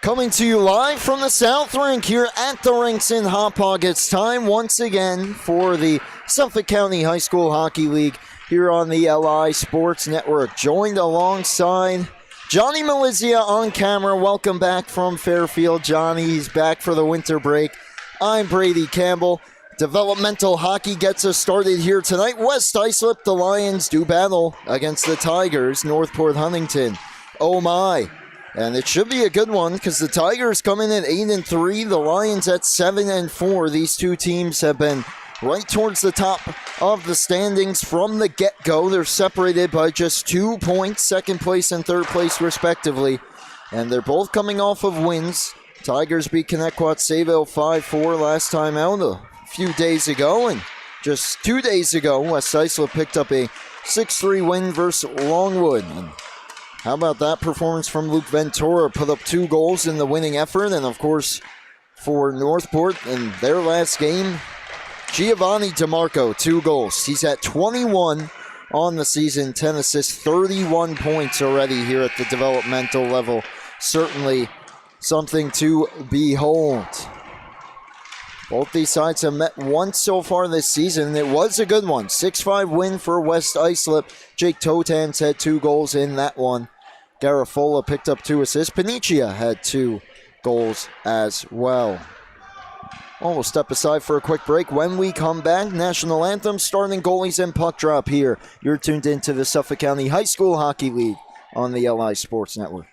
Coming to you live from the South Rink here at the rinks in Hauppauge. It's time once again for the Suffolk County High School Hockey League here on the LI Sports Network. Joined alongside Johnny Malizia on camera. Welcome back from Fairfield, Johnny. He's back for the winter break. I'm Brady Campbell. Developmental hockey gets us started here tonight. West Islip, the Lions do battle against the Tigers. Northport, Huntington. Oh my. And it should be a good one because the Tigers come in at 8-3, the Lions at 7-4. These two teams have been right towards the top of the standings from the get-go. They're separated by just 2 points, second place and third place respectively. And they're both coming off of wins. Tigers beat Connecticut-Sayville 5-4 last time out a few days ago. And just 2 days ago, West Islip picked up a 6-3 win versus Longwood. And how about that performance from Luke Ventura? Put up 2 goals in the winning effort. And, of course, for Northport in their last game, Giovanni DeMarco, 2 goals. He's at 21 on the season, 10 assists, 31 points already here at the developmental level. Certainly something to behold. Both these sides have met once so far this season. It was a good one. 6-5 win for West Islip. Jake Totans had 2 goals in that one. Garafola picked up 2 assists. Panicia had 2 goals as well. We'll step aside for a quick break. When we come back, national anthem, starting goalies, and puck drop here. You're tuned into the Suffolk County High School Hockey League on the LI Sports Network.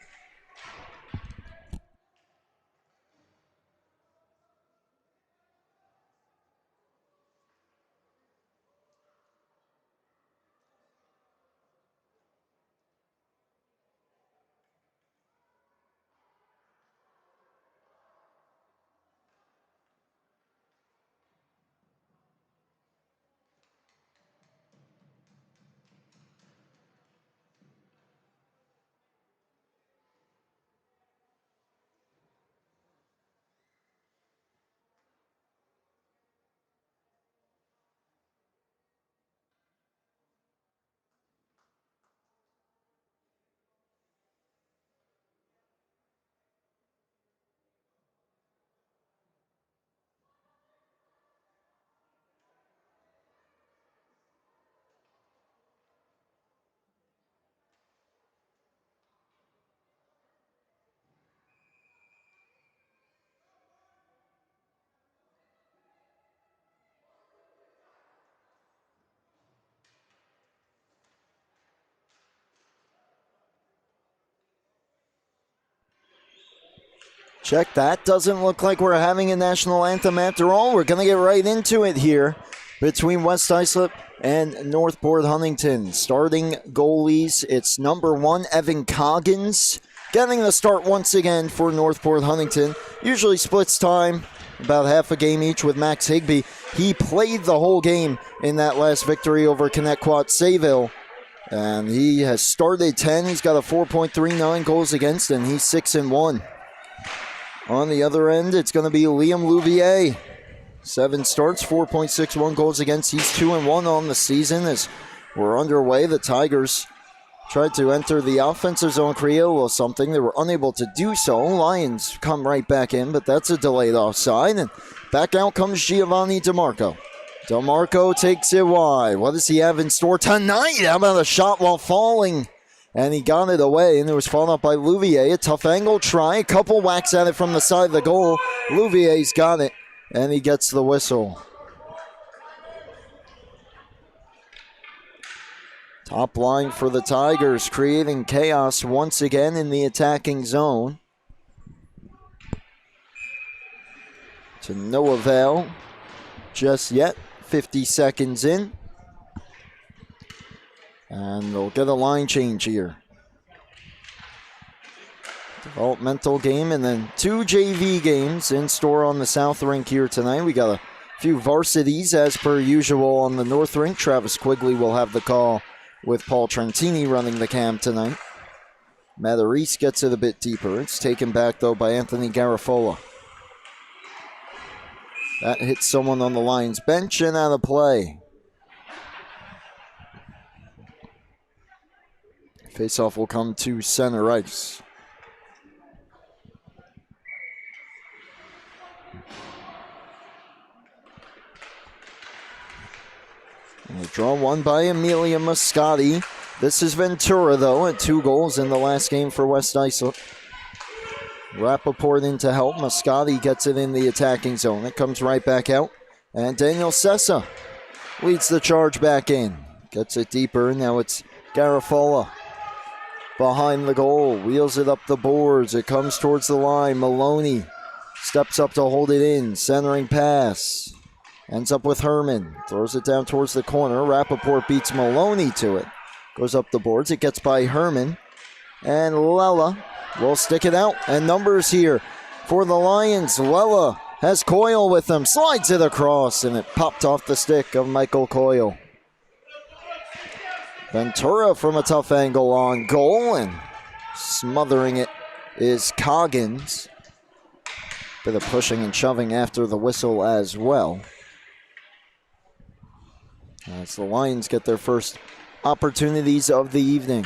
Check that. Doesn't look like we're having a national anthem after all. We're going to get right into it here between West Islip and Northport Huntington. Starting goalies, it's number 1, Evan Coggins, getting the start once again for Northport Huntington. Usually splits time, about half a game each with Max Higby. He played the whole game in that last victory over Connecticut-Sayville. And he has started 10. He's got a 4.39 goals against, and he's 6-1. On the other end, it's going to be Liam Louvier. 7 starts, 4.61 goals against. He's 2-1 on the season. As we're underway, the Tigers tried to enter the offensive zone, create a little something. They were unable to do so. Lions come right back in, but that's a delayed offside. And back out comes Giovanni DeMarco. DeMarco takes it wide. What does he have in store tonight? How about a shot while falling? And he got it away, and it was followed up by Louvier. A tough angle try. A couple whacks at it from the side of the goal. Louvier's got it, and he gets the whistle. Top line for the Tigers, creating chaos once again in the attacking zone. To no avail just yet. 50 seconds in. And they'll get a line change here. Developmental game and then 2 JV games in store on the South Rink here tonight. We got a few varsities as per usual on the North Rink. Travis Quigley will have the call with Paul Trentini running the cam tonight. Matarese gets it a bit deeper. It's taken back though by Anthony Garafola. That hits someone on the Lions bench and out of play. Faceoff will come to center ice. And a draw won by Amelia Moscati. This is Ventura, though, at 2 goals in the last game for West Islip. Rappaport in to help. Moscati gets it in the attacking zone. It comes right back out. And Daniel Sessa leads the charge back in. Gets it deeper. Now it's Garafola behind the goal. Wheels it up the boards. It comes towards the line. Maloney steps up to hold it in. Centering pass. Ends up with Herman. Throws it down towards the corner. Rappaport beats Maloney to it. Goes up the boards. It gets by Herman. And Lella will stick it out. And numbers here for the Lions. Lella has Coyle with him. Slides it across. And it popped off the stick of Michael Coyle. Ventura from a tough angle on goal. And smothering it is Coggins. Bit of pushing and shoving after the whistle as well. As the Lions get their first opportunities of the evening.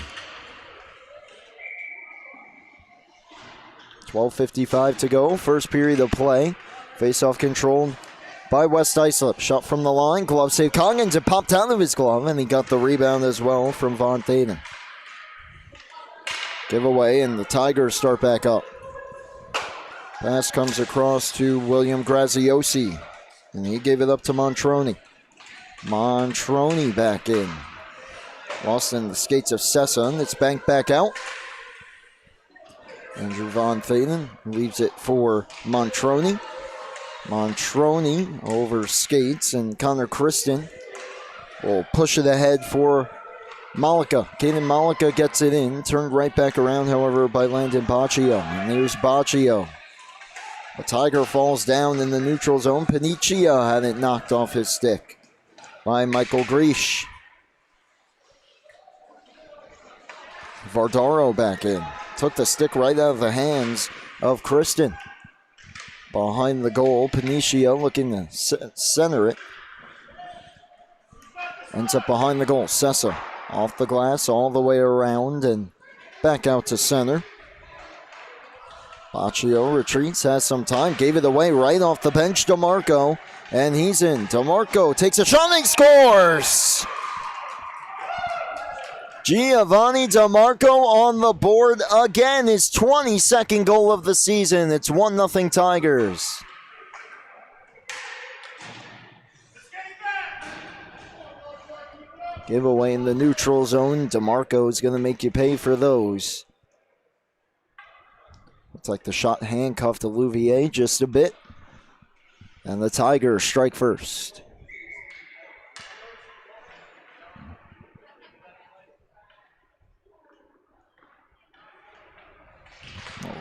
12:55 to go. First period of play. Face-off controlled by West Islip. Shot from the line. Glove save. Coggins. It popped out of his glove, and he got the rebound as well from Von Thaden. Giveaway, and the Tigers start back up. Pass comes across to William Graziosi, and he gave it up to Montroni. Montroni back in. Lost in the skates of Sessa, and it's banked back out. Andrew Von Thaden leaves it for Montroni. Montroni over skates, and Connor Kristen will push it ahead for Malika. Kaden Malika gets it in, turned right back around, however, by Landon Baccio. And there's Baccio. The Tiger falls down in the neutral zone. Panicia had it knocked off his stick by Michael Griesch. Vardaro back in. Took the stick right out of the hands of Kristen. Behind the goal, Panicia looking to center it. Ends up behind the goal. Sessa off the glass all the way around and back out to center. Baccio retreats, has some time, gave it away right off the bench. DeMarco, and he's in. DeMarco takes a shot and scores! Giovanni DeMarco on the board again, his 22nd goal of the season. It's 1-0 Tigers. Giveaway in the neutral zone. DeMarco is going to make you pay for those. Looks like the shot handcuffed Louvier just a bit. And the Tigers strike first.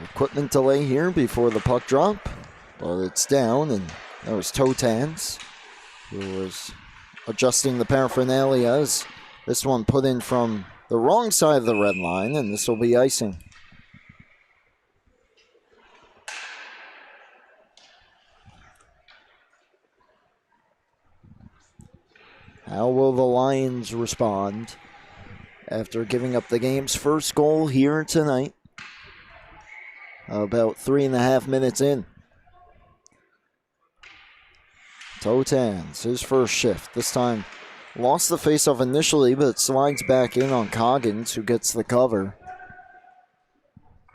Equipment delay here before the puck drop. But it's down, and that was Totans, who was adjusting the paraphernalia as this one put in from the wrong side of the red line, and this will be icing. How will the Lions respond after giving up the game's first goal here tonight? About 3.5 minutes in. Totans, his first shift. This time lost the faceoff initially, but slides back in on Coggins, who gets the cover.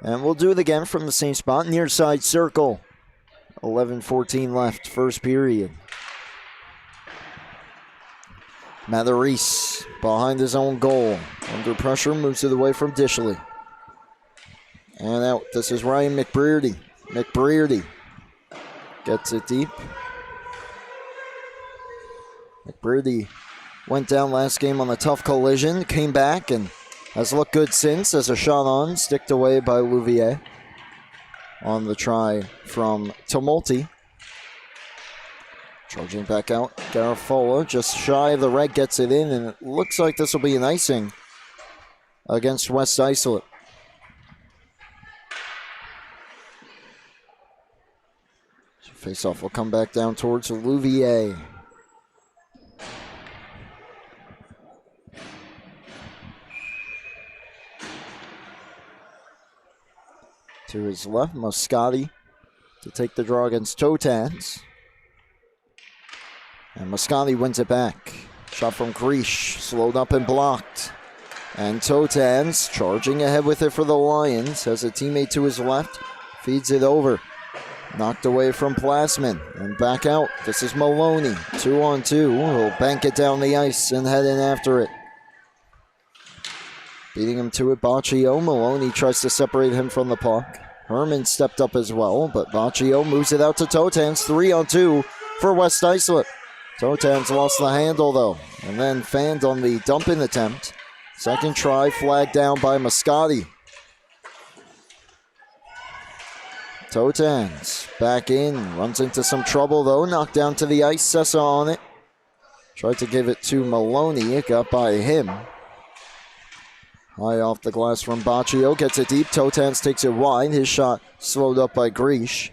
And we'll do it again from the same spot, near side circle. 11:14 left, first period. Matheris behind his own goal. Under pressure, moves it away from Dishley. And out, this is Ryan McBrearty. McBrearty gets it deep. McBrearty went down last game on a tough collision, came back and has looked good since as a shot on, sticked away by Louvier on the try from Tumulty. Charging back out, Garafola just shy of the red, gets it in, and it looks like this will be an icing against West Islip. Face-off will come back down towards Louvier. To his left, Moscati to take the draw against Totans. And Moscati wins it back. Shot from Greesh, slowed up and blocked. And Totans charging ahead with it for the Lions. Has a teammate to his left, feeds it over. Knocked away from Plasman and back out. This is Maloney, 2-on-2. He'll bank it down the ice and head in after it. Beating him to it, Baccio. Maloney tries to separate him from the puck. Herman stepped up as well, but Baccio moves it out to Totans. 3-on-2 for West Islip. Totans lost the handle though, and then fanned on the dumping attempt. Second try flagged down by Moscati. Totans back in, runs into some trouble though, knocked down to the ice, Sessa on it. Tried to give it to Maloney, it got by him. High off the glass from Baccio, gets it deep, Totans takes it wide, his shot slowed up by Greesh.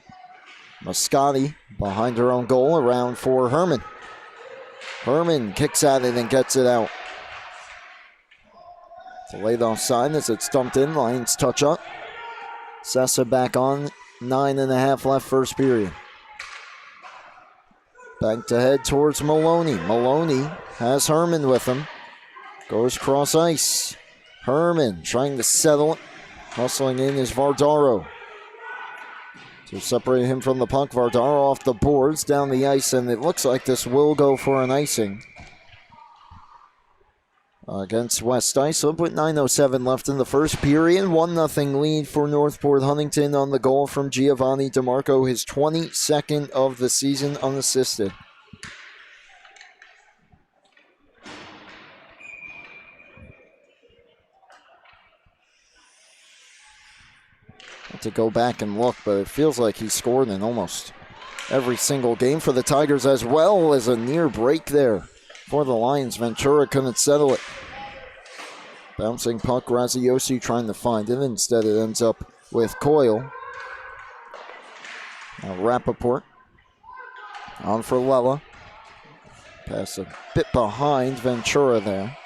Moscati behind her own goal, around for Herman. Herman kicks at it and gets it out. Delayed offside as it's dumped in, Lions touch up. Sessa back on. 9.5 left first period. Back to head towards Maloney. Maloney has Herman with him. Goes cross ice. Herman trying to settle it. Hustling in is Vardaro. To separate him from the puck, Vardaro off the boards, down the ice, and it looks like this will go for an icing against West Islip with 9:07 left in the first period. 1-0 lead for Northport Huntington on the goal from Giovanni DeMarco, his 22nd of the season unassisted. Have to go back and look, but it feels like he scored in almost every single game for the Tigers, as well as a near break there for the Lions. Ventura couldn't settle it. Bouncing puck, Graziosi trying to find it. Instead, it ends up with Coyle. Now Rappaport on for Lella. Pass a bit behind Ventura there.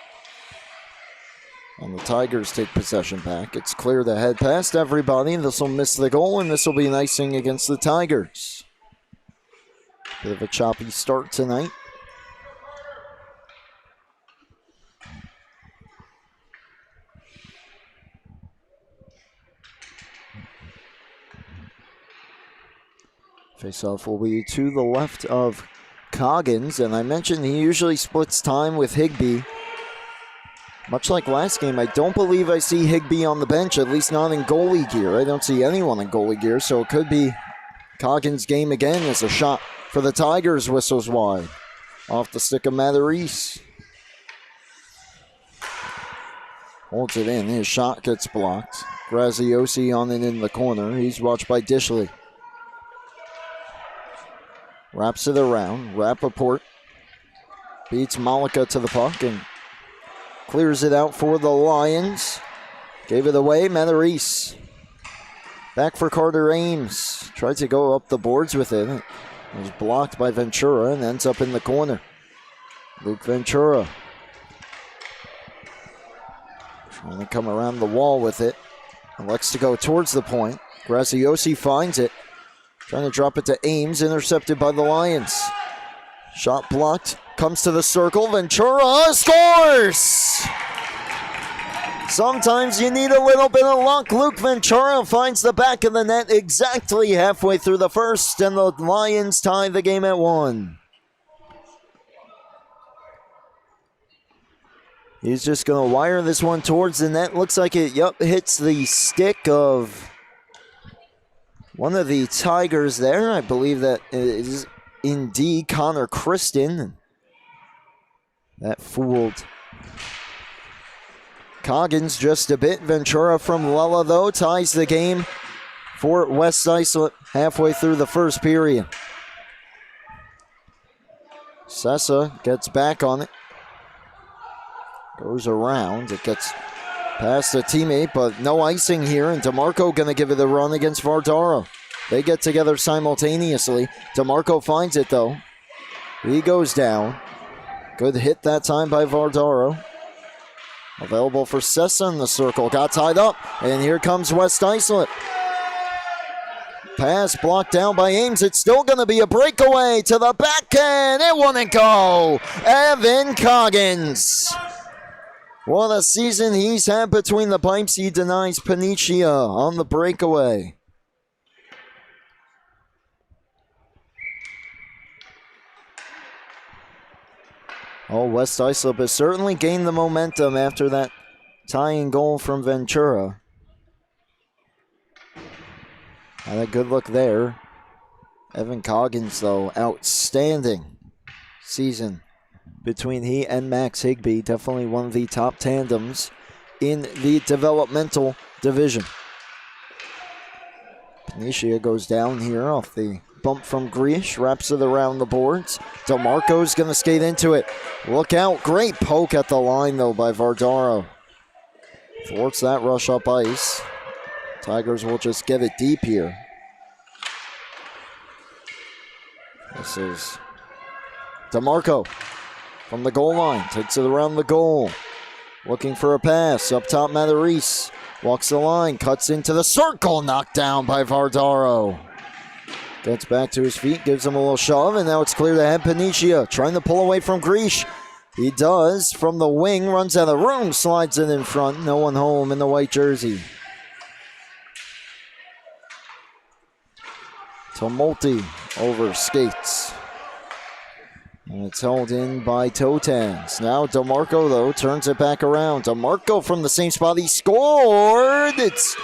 And the Tigers take possession back. It's clear to head past everybody. This will miss the goal, and this will be an icing against the Tigers. Bit of a choppy start tonight. Face-off will be to the left of Coggins, and I mentioned he usually splits time with Higbee. Much like last game, I don't believe I see Higbee on the bench, at least not in goalie gear. I don't see anyone in goalie gear, so it could be Coggins' game again as a shot for the Tigers whistles wide. Off the stick of Matarese. Holds it in, his shot gets blocked. Graziosi on it in the corner, he's watched by Dishley. Wraps it around. Rappaport beats Malika to the puck and clears it out for the Lions. Gave it away, Matarese. Back for Carter Ames. Tried to go up the boards with it. It was blocked by Ventura and ends up in the corner. Luke Ventura trying to come around the wall with it. Elects to go towards the point. Graziosi finds it. Trying to drop it to Ames, intercepted by the Lions. Shot blocked, comes to the circle, Ventura scores! Sometimes you need a little bit of luck. Luke Ventura finds the back of the net exactly halfway through the first, and the Lions tie the game at 1. He's just going to wire this one towards the net. Looks like it, hits the stick of one of the Tigers there. I believe that is indeed Connor Kristen. That fooled Coggins just a bit. Ventura from Lella, though, ties the game for West Islip halfway through the first period. Sessa gets back on it. Goes around. It gets past a teammate, but no icing here, and DeMarco going to give it a run against Vardaro. They get together simultaneously. DeMarco finds it, though. He goes down. Good hit that time by Vardaro. Available for Sessa in the circle. Got tied up, and here comes West Islip. pass blocked down by Ames. It's still going to be a breakaway to the backhand. It wouldn't go. Evan Coggins. What a season he's had between the pipes. He denies Panicia on the breakaway. Oh, West Islip has certainly gained the momentum after that tying goal from Ventura. Had a good look there. Evan Coggins, though, outstanding season between he and Max Higbee. Definitely one of the top tandems in the developmental division. Panicia goes down here off the bump from Grish, wraps it around the boards. DeMarco's going to skate into it. Look out, great poke at the line, though, by Vardaro. Thwarts that rush up ice. Tigers will just get it deep here. This is DeMarco from the goal line. Takes it around the goal. Looking for a pass. Up top, Matarese. Walks the line. Cuts into the circle. Knocked down by Vardaro. Gets back to his feet. Gives him a little shove. And now it's clear to head Panicia. Trying to pull away from Grish. He does. From the wing. Runs out of the room. Slides it in front. No one home in the white jersey. Tumulty over skates. And it's held in by Totans. Now DeMarco, though, turns it back around. DeMarco from the same spot he scored. It's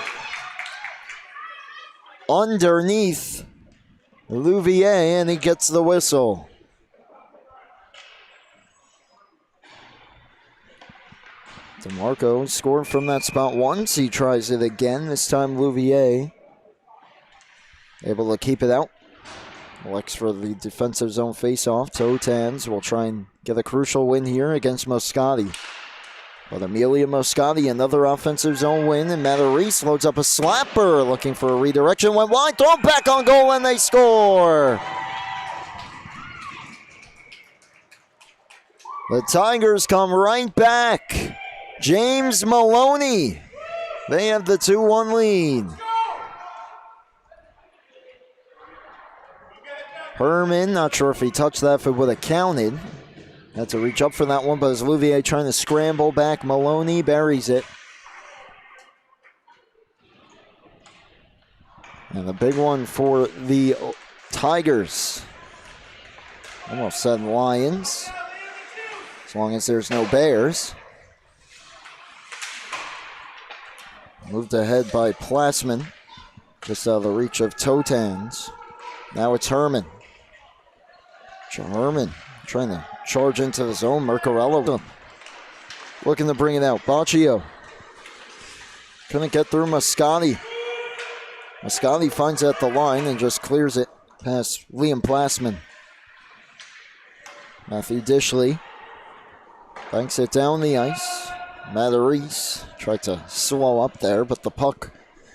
underneath Louvier, and he gets the whistle. DeMarco scored from that spot once. He tries it again. This time Louvier able to keep it out. Elects for the defensive zone face-off. Totans will try and get a crucial win here against Moscati. But Amelia Moscati, another offensive zone win, and Matarese loads up a slapper, looking for a redirection. Went wide, throw back on goal, and they score. The Tigers come right back. James Maloney. They have the 2-1 lead. Herman, not sure if he touched that, if it would have counted. Had to reach up for that one, but as Louvier trying to scramble back, Maloney buries it. And the big one for the Tigers. Almost said Lions, as long as there's no Bears. Moved ahead by Plasman, just out of the reach of Totans. Now it's Herman. Herman trying to charge into the zone. Mercarello looking to bring it out. Baccio couldn't get through Moscati. Moscati finds it at the line and just clears it past Liam Plasman. Matthew Dishley banks it down the ice. Matarese tried to slow up there, but the puck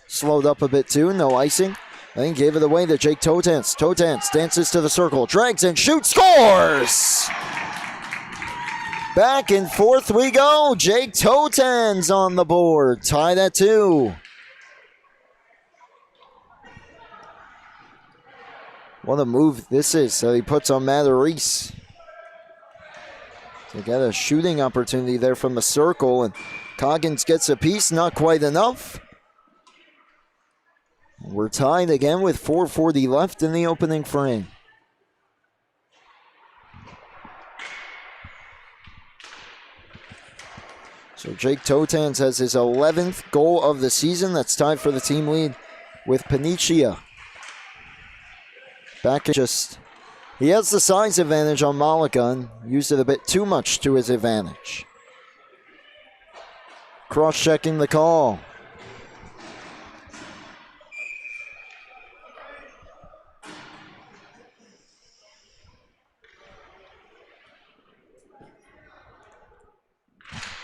slowed up a bit too. No icing. Then gave it away to Jake Totans. Totans dances to the circle, drags and shoots, scores! Back and forth we go. Jake Totans on the board, tied at 2. What a move this is that he puts on Matarese. To get a shooting opportunity there from the circle, and Coggins gets a piece, not quite enough. We're tied again with 4:40 left in the opening frame. So Jake Totans has his 11th goal of the season. That's tied for the team lead with Panicia. Back at he has the size advantage on Malika and used it a bit too much to his advantage. Cross-checking the call.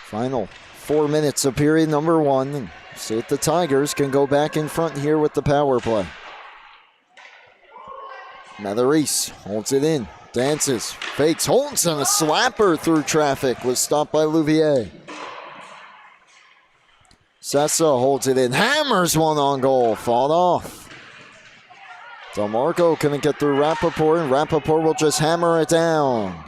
Final 4 minutes of period number 1. And see if the Tigers can go back in front here with the power play. Matarese holds it in, dances, fakes, holds, and a slapper through traffic was stopped by Louvier. Sessa holds it in, hammers one on goal, fought off. DeMarco couldn't get through Rappaport, and Rappaport will just hammer it down.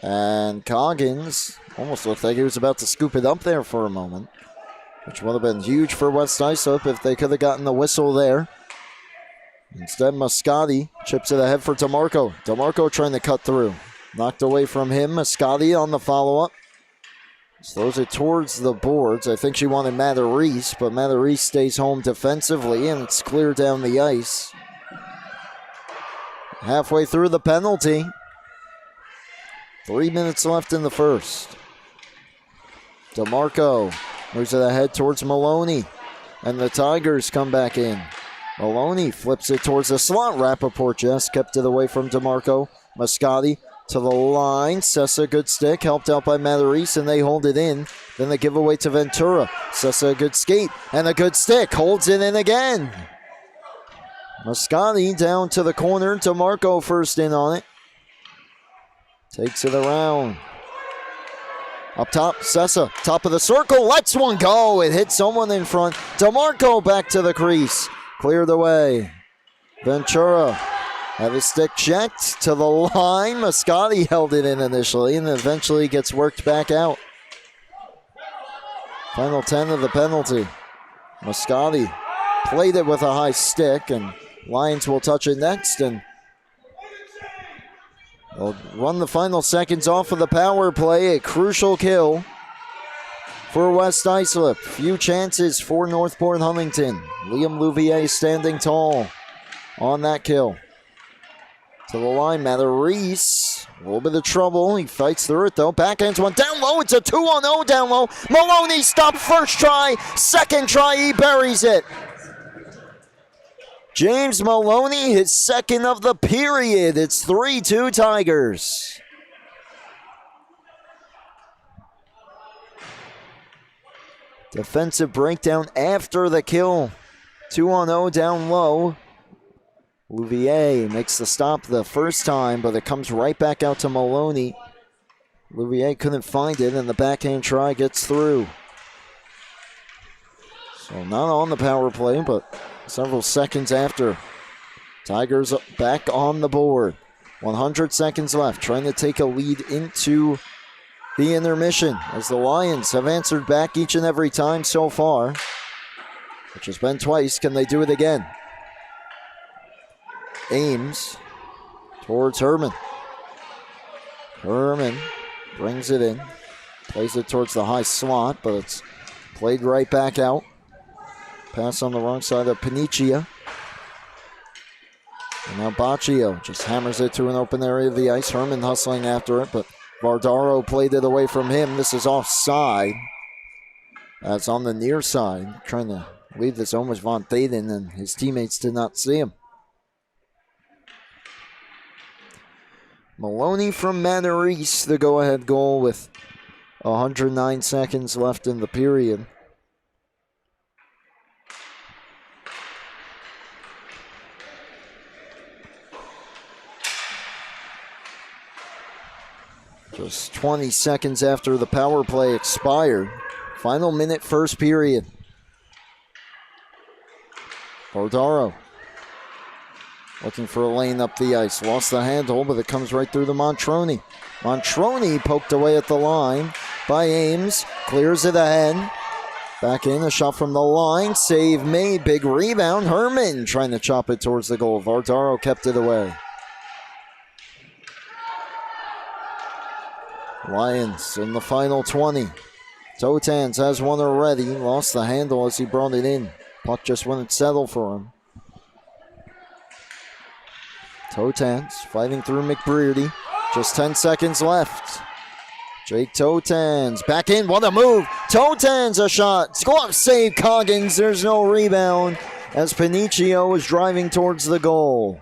And Coggins almost looked like he was about to scoop it up there for a moment, which would have been huge for West Islip if they could have gotten the whistle there. Instead, Muscati chips it ahead for DeMarco. DeMarco trying to cut through. Knocked away from him. Muscati on the follow-up. Throws it towards the boards. I think she wanted Matarese, but Matarese stays home defensively, and it's clear down the ice. Halfway through the penalty. 3 minutes left in the first. DeMarco moves it ahead towards Maloney, and the Tigers come back in. Maloney flips it towards the slot. Rappaport just kept it away from DeMarco. Muscati to the line. Sessa, good stick, helped out by Matarese, and they hold it in. Then they give away to Ventura. Sessa, a good skate, and a good stick, holds it in again. Muscati down to the corner. DeMarco first in on it. Takes it around. Up top, Sessa, top of the circle, lets one go. It hit someone in front. DeMarco back to the crease. Cleared away. Ventura had his stick checked to the line. Muscati held it in initially and eventually gets worked back out. Final 10 of the penalty. Muscati played it with a high stick, and Lions will touch it next, and they'll run the final seconds off of the power play. A crucial kill for West Islip. Few chances for Northport Huntington. Liam Louvier standing tall on that kill. To the line, Matarese. A little bit of trouble. He fights through it, though. Backhands one down low. It's a 2-on-0 down low. Maloney stopped first try. Second try, he buries it. James Maloney, his second of the period. It's 3-2 Tigers. Defensive breakdown after the kill. 2-on-0 down low. Louvier makes the stop the first time, but it comes right back out to Maloney. Louvier couldn't find it, and the backhand try gets through. So not on the power play, but several seconds after. Tigers back on the board. 100 seconds left, trying to take a lead into the intermission, as the Lions have answered back each and every time so far, which has been twice. Can they do it again? Ames towards Herman. Herman brings it in, plays it towards the high slot, but it's played right back out. Pass on the wrong side of Panicia. And now Baccio just hammers it to an open area of the ice. Herman hustling after it, but Vardaro played it away from him. This is offside. That's on the near side. Trying to leave this zone was Von Thaden, and his teammates did not see him. Maloney from Matarese, the go-ahead goal with 109 seconds left in the period. Just 20 seconds after the power play expired. Final minute, first period. Vardaro looking for a lane up the ice. Lost the handle, but it comes right through to Montroni. Montroni poked away at the line by Ames. Clears it ahead. Back in, a shot from the line. Save made. Big rebound. Herman trying to chop it towards the goal. Vardaro kept it away. Lions in the final 20. Totans has one already. Lost the handle as he brought it in. Puck just wouldn't settle for him. Totans fighting through McBrearty. Just 10 seconds left. Jake Totans back in. What a move. Totans a shot. Glove save Coggins. There's no rebound as Panicio is driving towards the goal.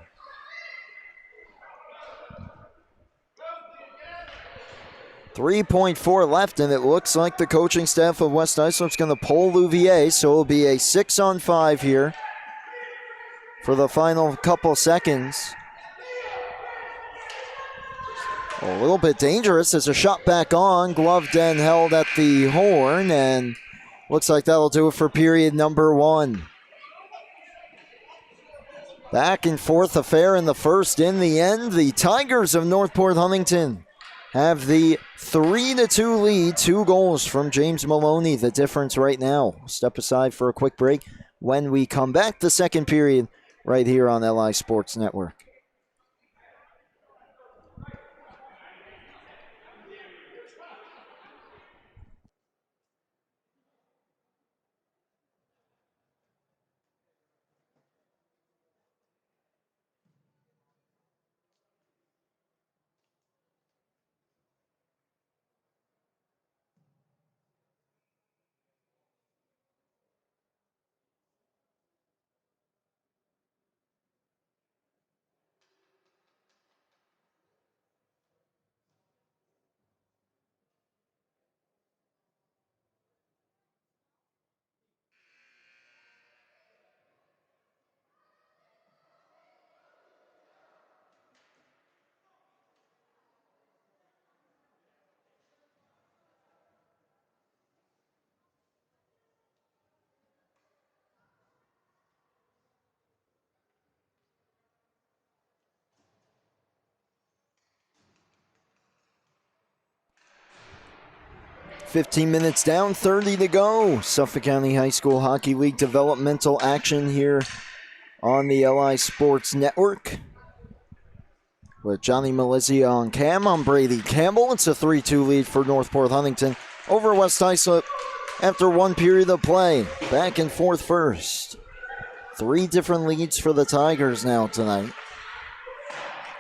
.4 left, and it looks like the coaching staff of West Islip's going to pull Louvier, so it'll be a 6-on-5 here for the final couple seconds. A little bit dangerous as a shot back on. Gloved and held at the horn, and Looks like that'll do it for period number 1. Back and forth affair in the first. In the end, the Tigers of Northport Huntington have the 3-2 lead. 2 goals from James Maloney, the difference right now. Step aside for a quick break. When we come back, the second period right here on LI Sports Network. "15 minutes down, 30 to go. Suffolk County High School Hockey League developmental action here on the LI Sports Network. With Johnny Malizia on cam, I'm Brady Campbell. It's a 3-2 lead for Northport Huntington over West Islip after 1 period of play. Back and forth first. 3 different leads for the Tigers now tonight.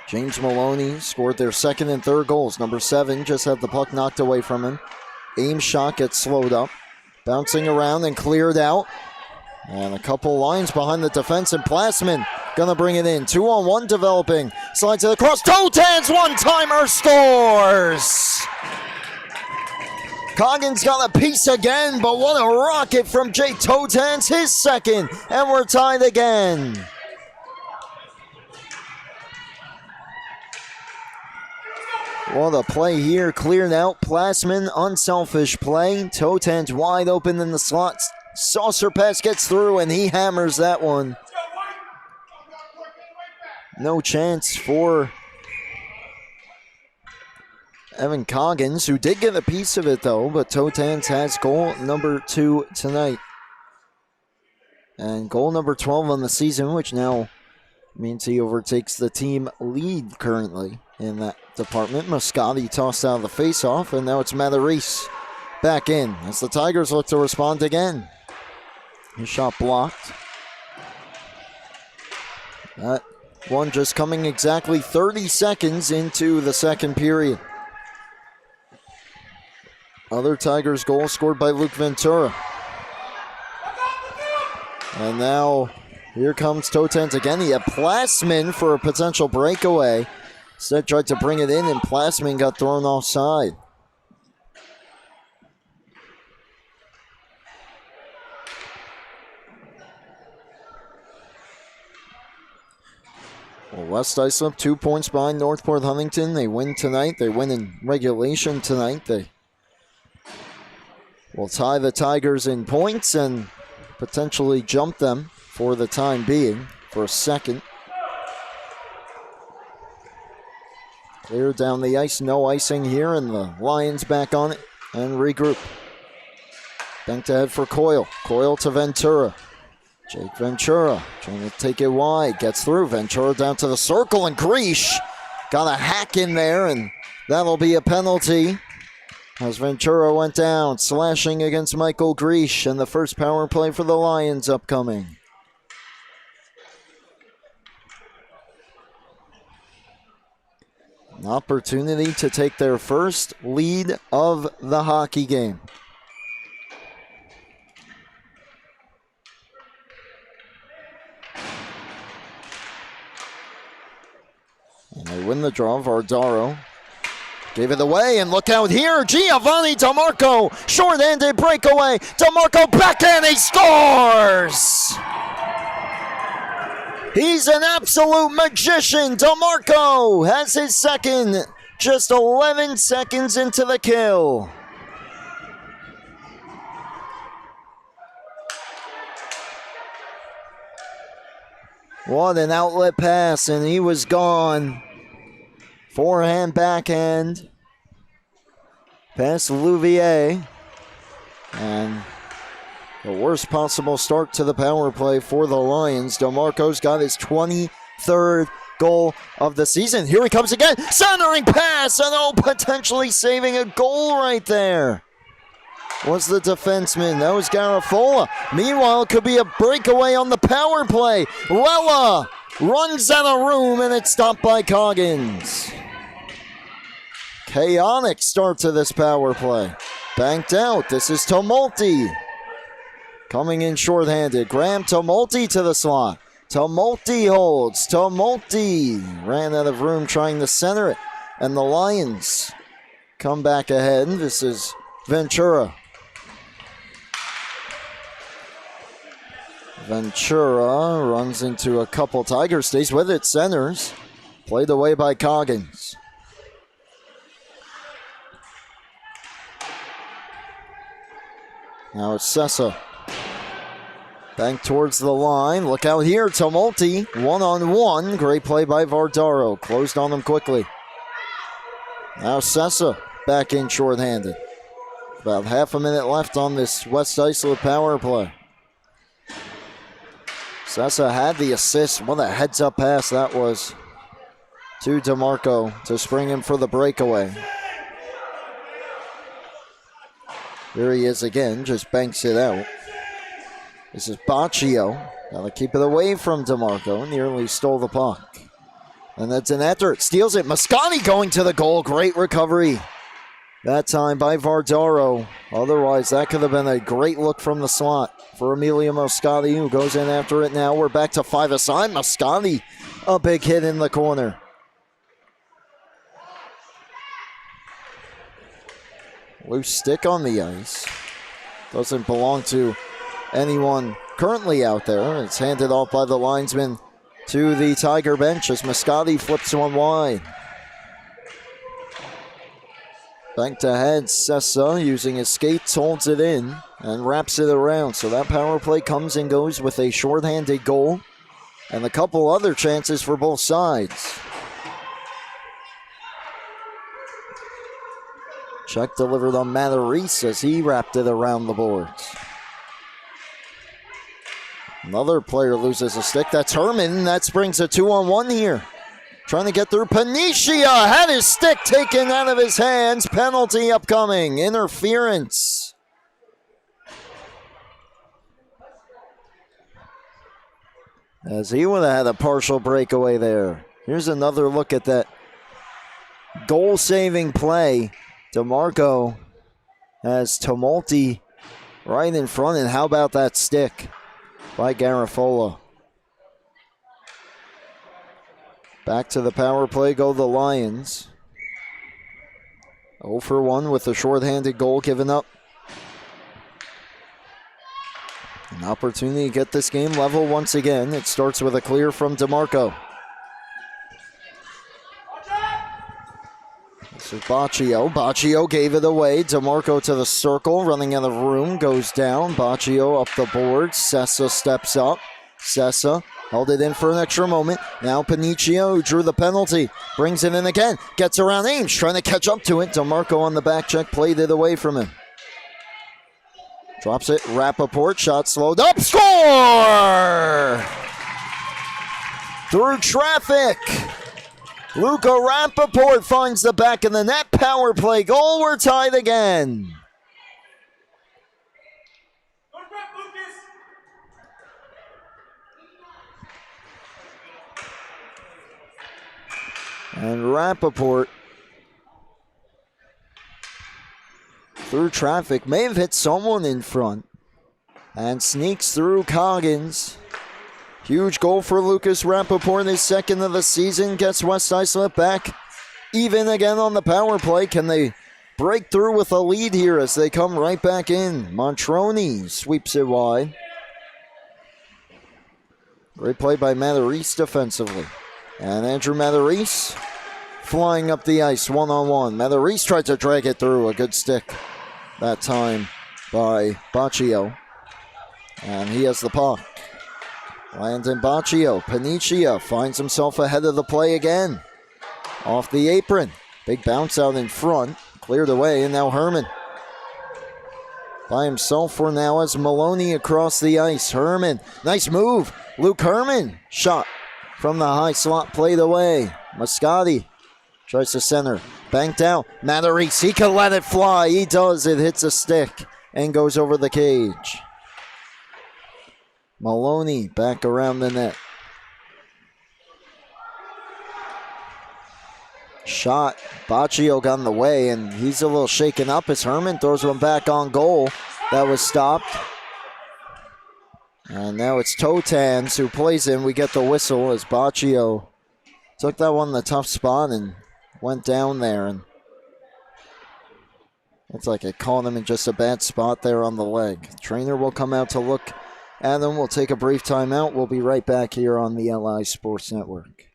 James Maloney scored their second and third goals. Number 7 just had the puck knocked away from him. Aim shot gets slowed up. Bouncing around and cleared out. And a couple lines behind the defense, and Plassman gonna bring it in. 2-on-1 developing. Slide to the cross. Totan's one-timer scores! Coggins got a piece again, but what a rocket from Jake Totans, his second, and we're tied again. What a play here, cleared out. Plassman, unselfish play. Totans wide open in the slots. Saucer pass gets through, and he hammers that one. No chance for Evan Coggins, who did get a piece of it though, but Totans has goal number 2 tonight. And goal number 12 on the season, which now means he overtakes the team lead currently in that department. Moscati tossed out of the face-off, and now it's Matarese back in as the Tigers look to respond again. His shot blocked. That one just coming exactly 30 seconds into the second period. Other Tigers goal scored by Luke Ventura. And now here comes Totans again. He had Plassman for a potential breakaway. Instead tried to bring it in, and Plassman got thrown offside. Well, West Islip 2 points behind Northport Huntington. They win tonight. They win in regulation tonight. They will tie the Tigers in points and potentially jump them for the time being for a second. Clear down the ice, no icing here, and the Lions back on it and regroup. Banked ahead for Coyle. Coyle to Ventura. Jake Ventura trying to take it wide. Gets through. Ventura down to the circle, and Greesh got a hack in there, and that'll be a penalty as Ventura went down, slashing against Michael Greesh, and the first power play for the Lions upcoming. An opportunity to take their first lead of the hockey game. And they win the draw. Vardaro gave it away, and look out here. Giovanni DeMarco, short-handed breakaway. DeMarco backhand, he scores! He's an absolute magician. DeMarco has his second, just 11 seconds into the kill. What an outlet pass, and he was gone. Forehand, backhand. Pass Louvier. And the worst possible start to the power play for the Lions. DeMarco's got his 23rd goal of the season. Here he comes again. Centering pass, and potentially saving a goal right there. Was the defenseman. That was Garafola. Meanwhile, it could be a breakaway on the power play. Lella runs out of room, and it's stopped by Coggins. Chaotic start to this power play. Banked out. This is Tumulty. Coming in shorthanded. Graham Tumulty to the slot. Tumulty holds. Tumulty ran out of room trying to center it. And the Lions come back ahead. This is Ventura. Ventura runs into a couple Tigers. Stays with it. Centers. Played away by Coggins. Now it's Sessa. Bank towards the line. Look out here. Tumulty. One-on-one. Great play by Vardaro. Closed on them quickly. Now Sessa back in shorthanded. About half a minute left on this West Islip power play. Sessa had the assist. What a heads-up pass that was to DeMarco to spring him for the breakaway. Here he is again, just banks it out. This is Baccio. Gotta keep it away from DeMarco. Nearly stole the puck. And that's an after. It steals it. Moscati going to the goal. Great recovery. That time by Vardaro. Otherwise, that could have been a great look from the slot for Emilio Moscati, who goes in after it now. We're back to 5-a-side. Moscati, a big hit in the corner. Loose stick on the ice. Doesn't belong to anyone currently out there. It's handed off by the linesman to the Tiger bench as Moscati flips one wide. Banked ahead, Sessa using his skates, holds it in and wraps it around. So that power play comes and goes with a shorthanded goal and a couple other chances for both sides. Check delivered on Matarese as he wrapped it around the boards. Another player loses a stick. That's Herman. That brings a 2-on-1 here. Trying to get through. Panicia had his stick taken out of his hands. Penalty upcoming. Interference. As he would have had a partial breakaway there. Here's another look at that goal-saving play. DeMarco has Tumulty right in front, and how about that stick by Garafola? Back to the power play go the Lions. 0 for 1 with a shorthanded goal given up. An opportunity to get this game level once again. It starts with a clear from DeMarco. This is Baccio. Baccio gave it away. DeMarco to the circle, running out of room, goes down. Baccio up the boards. Sessa steps up. Sessa held it in for an extra moment. Now Paniccio, who drew the penalty, brings it in again. Gets around Ames, trying to catch up to it. DeMarco on the back check, played it away from him. Drops it. Rappaport, shot slowed up. Score! Through traffic. Luca Rappaport finds the back of the net. Power play goal. We're tied again. And Rappaport, through traffic, may have hit someone in front and sneaks through Coggins. Huge goal for Lucas Rappaport, his second of the season. Gets West Islip back even again on the power play. Can they break through with a lead here as they come right back in? Montroni sweeps it wide. Great play by Matarese defensively. And Andrew Matarese flying up the ice one-on-one. Matarese tried to drag it through. A good stick that time by Baccio. And he has the puck. Landon Baccio. Panicia finds himself ahead of the play again. Off the apron. Big bounce out in front. Cleared away, and now Herman. By himself for now as Maloney across the ice. Herman. Nice move. Luke Herman. Shot from the high slot. Played away. Moscati tries to center. Banked out. Matarese. He can let it fly. He does. It hits a stick and goes over the cage. Maloney back around the net. Shot. Baccio got in the way, and he's a little shaken up as Herman throws one back on goal. That was stopped. And now it's Totans who plays in. We get the whistle as Baccio took that one in the tough spot and went down there. And it's like it caught him in just a bad spot there on the leg. Trainer will come out to look at him. We'll take a brief timeout. We'll be right back here on the LI Sports Network.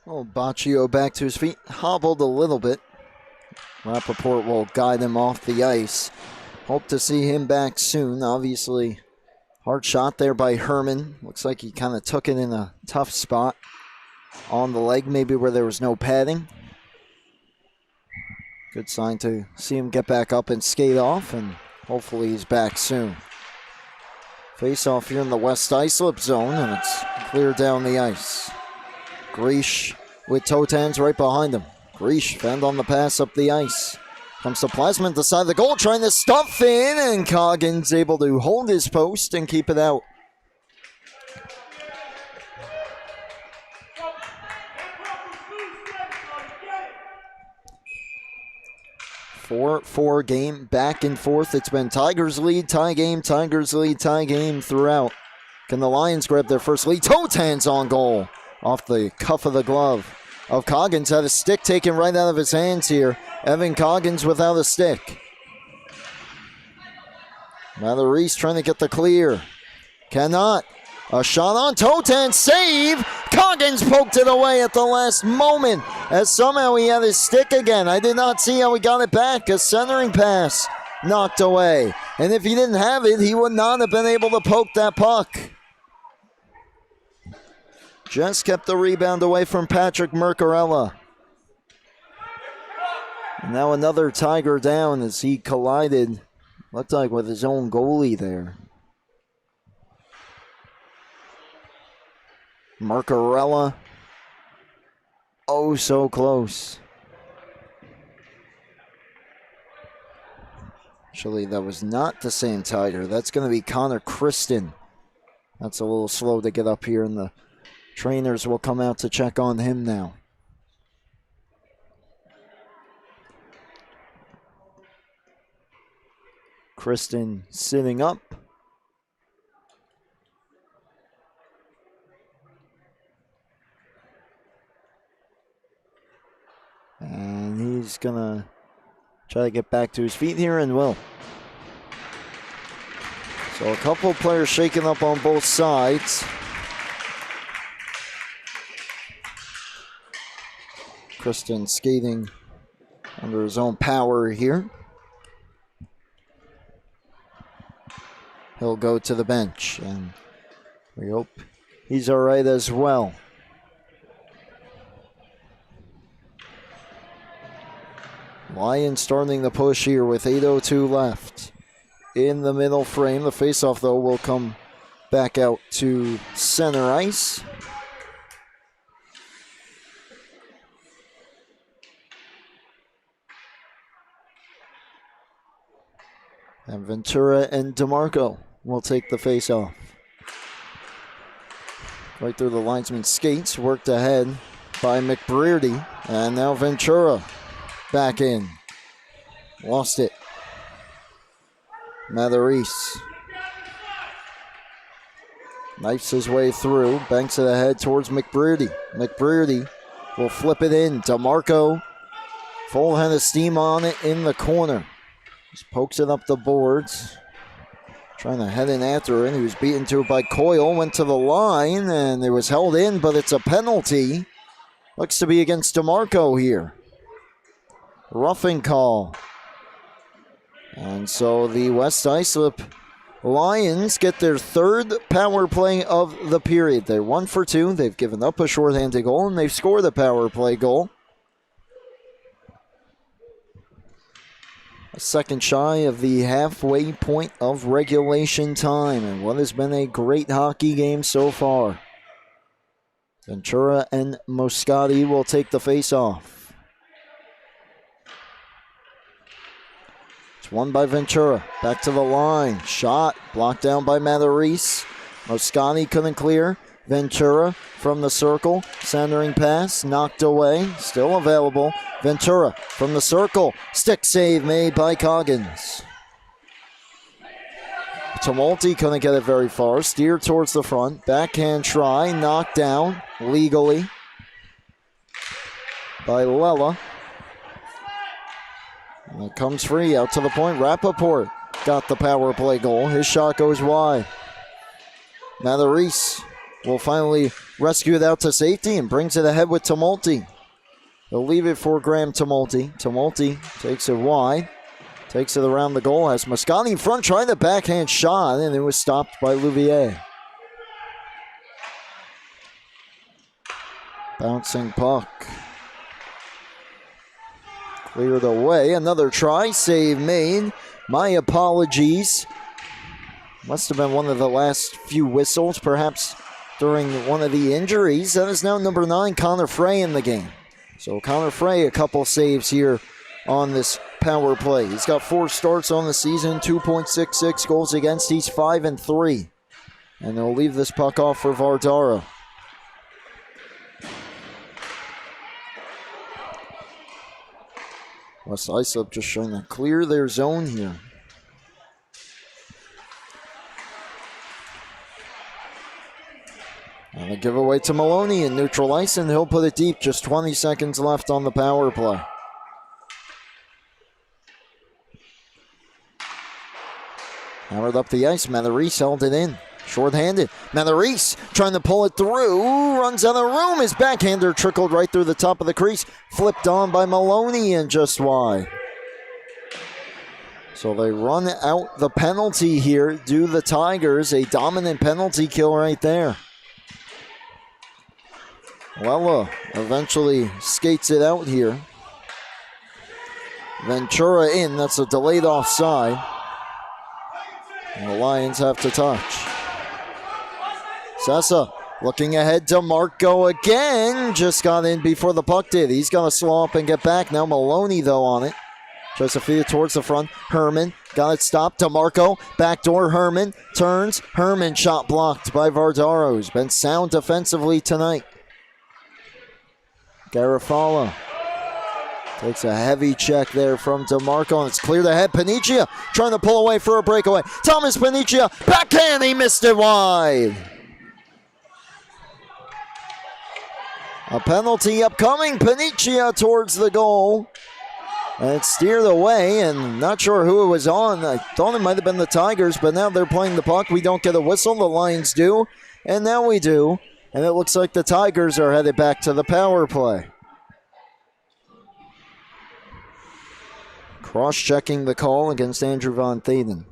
Oh, Baccio back to his feet, hobbled a little bit. Rappaport will guide him off the ice. Hope to see him back soon. Obviously, hard shot there by Herman. Looks like he kind of took it in a tough spot on the leg, maybe where there was no padding. Good sign to see him get back up and skate off, and hopefully he's back soon. Face off here in the West Islip zone, and it's clear down the ice. Grish with Totans right behind him. Grish fend on the pass up the ice. Comes to Plasman at the side of the goal, trying to stuff in, and Coggins able to hold his post and keep it out. 4-4 game, back and forth. It's been Tigers lead, tie game, Tigers lead, tie game throughout. Can the Lions grab their first lead? Totans on goal. Off the cuff of the glove of Coggins. Had a stick taken right out of his hands here. Evan Coggins without a stick. Matarese trying to get the clear. Cannot. A shot on Totan. Save. Coggins poked it away at the last moment as somehow he had his stick again. I did not see how he got it back. A centering pass knocked away. And if he didn't have it, he would not have been able to poke that puck. Just kept the rebound away from Patrick Mercarella. And now another Tiger down as he collided, looked like with his own goalie there. Mercarella, oh so close. Actually, that was not the same Tiger. That's going to be Connor Kristen. That's a little slow to get up here, and the trainers will come out to check on him now. Kristen sitting up. And he's going to try to get back to his feet here, and will. So a couple of players shaking up on both sides. Kristen skating under his own power here. He'll go to the bench, and we hope he's all right as well. Lions starting the push here with 8:02 left in the middle frame. The faceoff, though, will come back out to center ice. And Ventura and DeMarco will take the face-off. Right through the linesman skates, worked ahead by McBrearty. And now Ventura back in. Lost it. Matheris knifes his way through, banks it ahead towards McBrearty. McBrearty will flip it in. DeMarco, full head of steam on it in the corner. Just pokes it up the boards. Trying to head in after it. He was beaten to it by Coyle. Went to the line and it was held in, but it's a penalty. Looks to be against DeMarco here. Roughing call. And so the West Islip Lions get their third power play of the period. They're 1 for 2. They've given up a shorthanded goal and they've scored a power play goal. A second shy of the halfway point of regulation time and what has been a great hockey game so far. Ventura and Moscati will take the face-off. It's won by Ventura. Back to the line. Shot blocked down by Matheris. Moscati couldn't clear. Ventura from the circle. Centering pass. Knocked away. Still available. Ventura from the circle. Stick save made by Coggins. Tumulty couldn't get it very far. Steered towards the front. Backhand try. Knocked down legally by Lella. And it comes free out to the point. Rappaport got the power play goal. His shot goes wide. Matheris will finally rescue it out to safety and brings it ahead with Tumulty. They'll leave it for Graham Tumulty. Tumulty takes it wide. Takes it around the goal. Has Moscati in front trying the backhand shot, and it was stopped by Louvier. Bouncing puck. Cleared away. Another try. Save made. My apologies. Must have been one of the last few whistles, perhaps during one of the injuries. That is now number 9, Connor Frey, in the game. So Connor Frey, a couple saves here on this power play. He's got 4 starts on the season, 2.66 goals against. He's 5-3. And they'll leave this puck off for Vardaro. West Islip just trying to clear their zone here. And a giveaway to Maloney in neutral ice, and he'll put it deep. Just 20 seconds left on the power play. Hammered up the ice. Matheris held it in. Short-handed. Matheris trying to pull it through. Runs out of room. His backhander trickled right through the top of the crease. Flipped on by Maloney and just wide. So they run out the penalty here. Do the Tigers. A dominant penalty kill right there. Lella eventually skates it out here. Ventura in. That's a delayed offside. And the Lions have to touch. Sessa looking ahead to Marco again. Just got in before the puck did. He's got to slow up and get back. Now Maloney, though, on it. Tries to feed it towards the front. Herman got it stopped. To Marco. Backdoor Herman. Turns. Herman shot blocked by Vardaro, who's been sound defensively tonight. Garofalo takes a heavy check there from DeMarco, and it's cleared ahead. Paniccia trying to pull away for a breakaway. Thomas Paniccia, backhand, he missed it wide. A penalty upcoming. Paniccia towards the goal. And it's steered away, and not sure who it was on. I thought it might have been the Tigers, but now they're playing the puck. We don't get a whistle. The Lions do, and now we do. And it looks like the Tigers are headed back to the power play. Cross-checking the call against Andrew Von Thaden.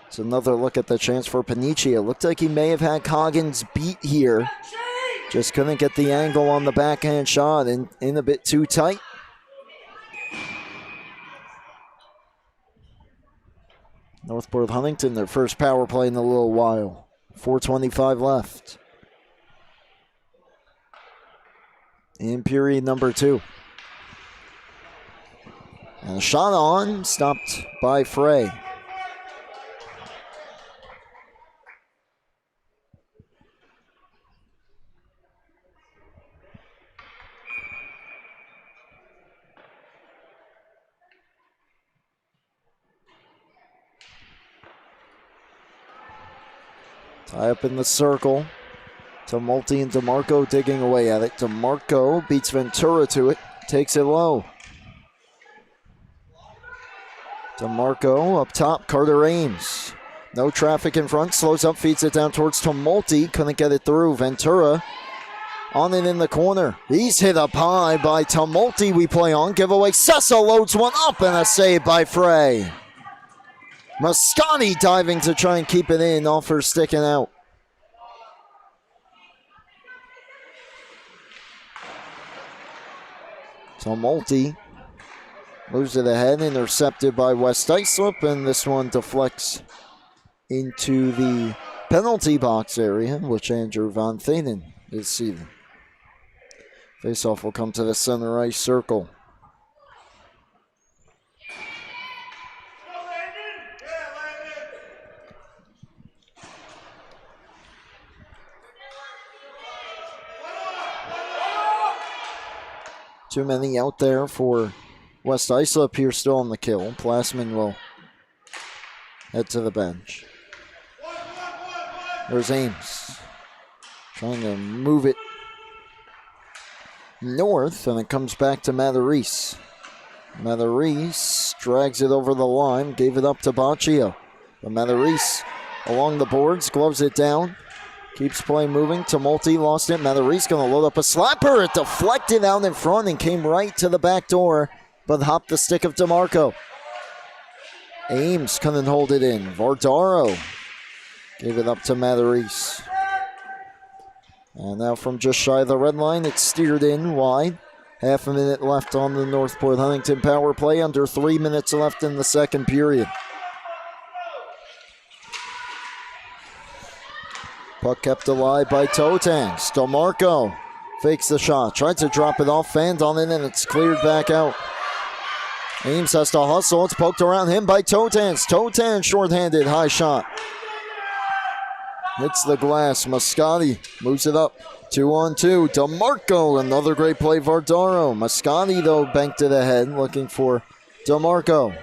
It's another look at the chance for Paniccia. Looked like he may have had Coggins beat here. Just couldn't get the angle on the backhand shot, and in a bit too tight. Northport Huntington, their first power play in a little while. 4:25 left in period number 2. And a shot on, stopped by Frey. Tie up in the circle. Tumulty and DeMarco digging away at it. DeMarco beats Ventura to it, takes it low. DeMarco up top, Carter Ames. No traffic in front, slows up, feeds it down towards Tumulty. Couldn't get it through. Ventura on it in the corner. He's hit up high by Tumulty. We play on. Giveaway. Sessa loads one up and a save by Frey. Moscati diving to try and keep it in, off her sticking out. Tumulty moves it ahead, intercepted by West Islip, and this one deflects into the penalty box area, which Andrew Von Thanen is seated. Faceoff will come to the center ice circle. Too many out there for West Islip here, still on the kill. Plasman will head to the bench. There's Ames trying to move it north, and it comes back to Matarese. Matarese drags it over the line, gave it up to Baccio. But Matarese along the boards, gloves it down. Keeps play moving. Tumulty lost it. Matarese going to load up a slapper. It deflected out in front and came right to the back door, but hopped the stick of DeMarco. Ames couldn't hold it in. Vardaro gave it up to Matarese. And now from just shy of the red line, it's steered in wide. Half a minute left on the Northport Huntington power play. Under 3 minutes left in the second period. Puck kept alive by Totans. DeMarco fakes the shot. Tried to drop it off. Fanned on it, and it's cleared back out. Ames has to hustle. It's poked around him by Totans. Totans shorthanded. High shot. Hits the glass. Moscati moves it up. 2-on-2. DeMarco. Another great play. Vardaro. Moscati, though, banked it ahead. Looking for DeMarco.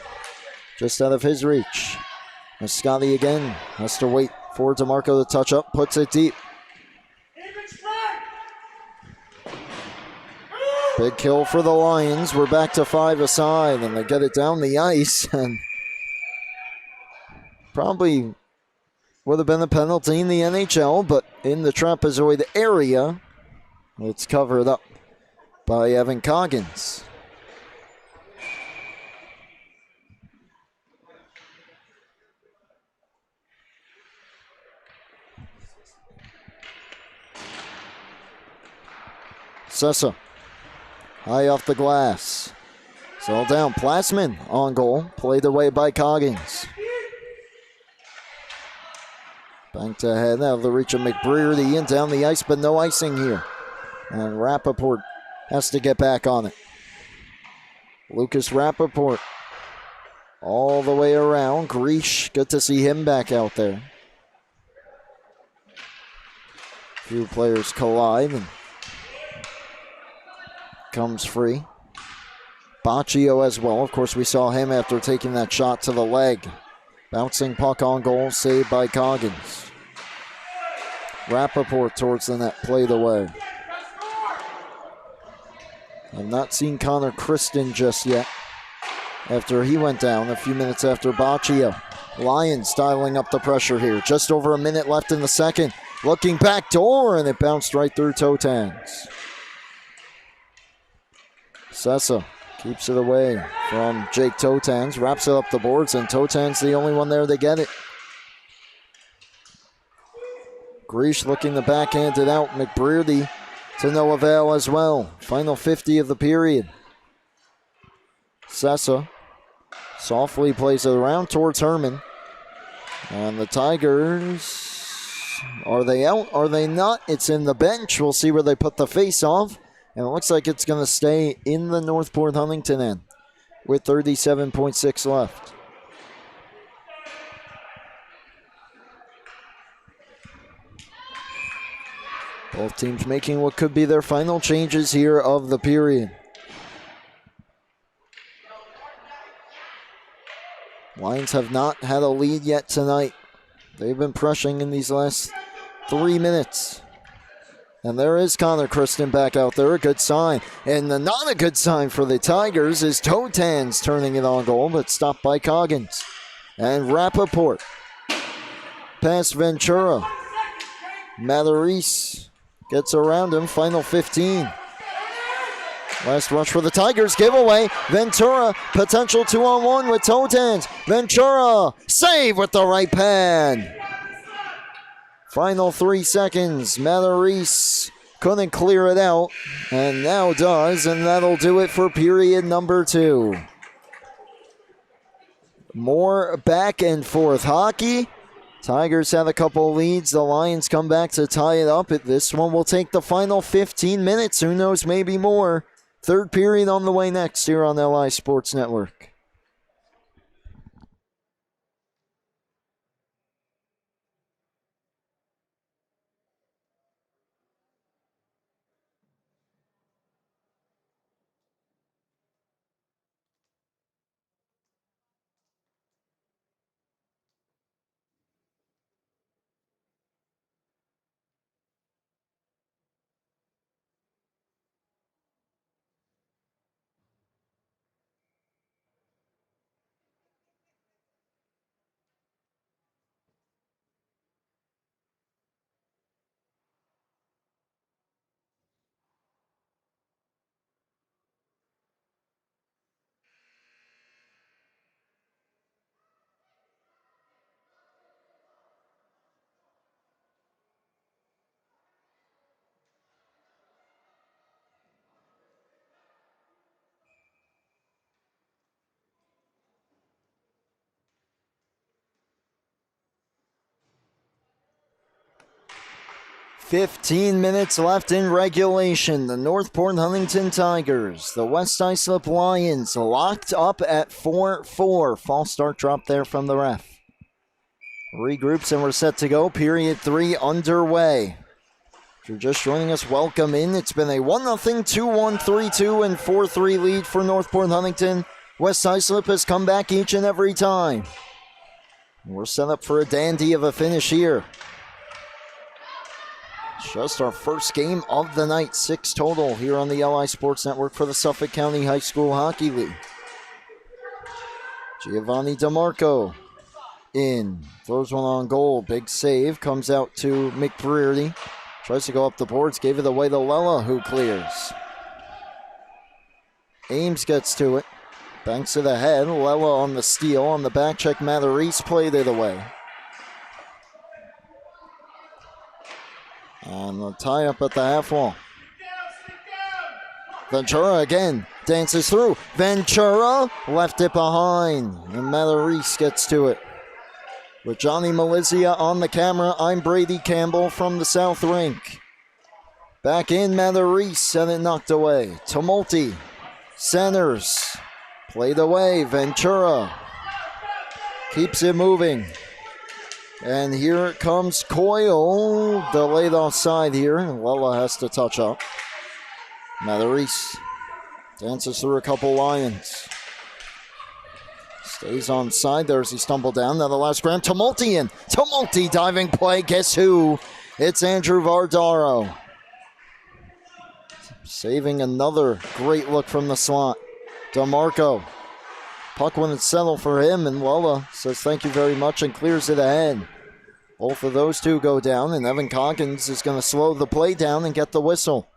Just out of his reach. Moscati again. Has to wait for DeMarco to touch up, puts it deep. Big kill for the Lions. We're back to 5 aside, and they get it down the ice, and probably would have been a penalty in the NHL, but in the trapezoid area, it's covered up by Evan Coggins. Sessa, high off the glass. It's all down. Plasman on goal. Played away by Coggins. Banked ahead out of the reach of McBrearty and down the ice, but no icing here. And Rappaport has to get back on it. Lucas Rappaport all the way around. Greesh, good to see him back out there. Few players collide and comes free. Baccio as well. Of course, we saw him after taking that shot to the leg. Bouncing puck on goal, saved by Coggins. Rappaport towards the net, played away. I've not seen Connor Kristen just yet after he went down a few minutes after Baccio. Lions dialing up the pressure here. Just over a minute left in the second. Looking back door, and it bounced right through Totans. Sessa keeps it away from Jake Totans, wraps it up the boards, and Totans the only one there to get it. Greesh looking to backhand it out. McBrearty to no avail as well. Final 50 of the period. Sessa softly plays it around towards Herman. And the Tigers, are they out? Are they not? It's in the bench. We'll see where they put the face-off. And it looks like it's going to stay in the Northport Huntington end with 37.6 left. Both teams making what could be their final changes here of the period. Lions have not had a lead yet tonight. They've been pressuring in these last 3 minutes. And there is Connor Kristen back out there, a good sign. And the not a good sign for the Tigers is Totans turning it on goal, but stopped by Coggins. And Rappaport. Past Ventura. Matarese gets around him, final 15. Last rush for the Tigers, giveaway. Ventura, potential 2-on-1 with Totans. Ventura, save with the right pad. Final 3 seconds. Matarese couldn't clear it out, and now does, and that'll do it for period number 2. More back and forth hockey. Tigers have a couple leads. The Lions come back to tie it up. This one will take the final 15 minutes. Who knows, maybe more. Third period on the way next here on LI Sports Network. "15 minutes left in regulation. The Northport Huntington Tigers, the West Islip Lions locked up at 4-4. False start drop there from the ref. Regroups and we're set to go. Period 3 underway. If you're just joining us, welcome in. It's been a 1-0, 2-1, 3-2, and 4-3 lead for Northport Huntington. West Islip has come back each and every time. We're set up for a dandy of a finish here. Just our first game of the night, 6 total here on the LI Sports Network for the Suffolk County High School Hockey League. Giovanni DeMarco in, throws one on goal, big save, comes out to McBrearty, tries to go up the boards, gave it away to Lella, who clears. Ames gets to it, banks it ahead, Lella on the steal, on the back check, Matarese played it away. And the tie-up at the half wall. Ventura again dances through. Ventura left it behind. And Matarese gets to it. With Johnny Malizia on the camera, I'm Brady Campbell from the South Rink. Back in Matarese, and it knocked away. Tumulty centers. Played away. Ventura keeps it moving. And here it comes Coyle, delayed offside here. Lella has to touch up. Matarese dances through a couple Lions. Stays on side there as he stumbled down. Now the last grab, Tumulty diving play. Guess who? It's Andrew Vardaro. Saving another great look from the slot. DeMarco. Puck wouldn't settle for him, and Lella says thank you very much and clears it ahead. Both of those two go down, and Evan Coggins is going to slow the play down and get the whistle.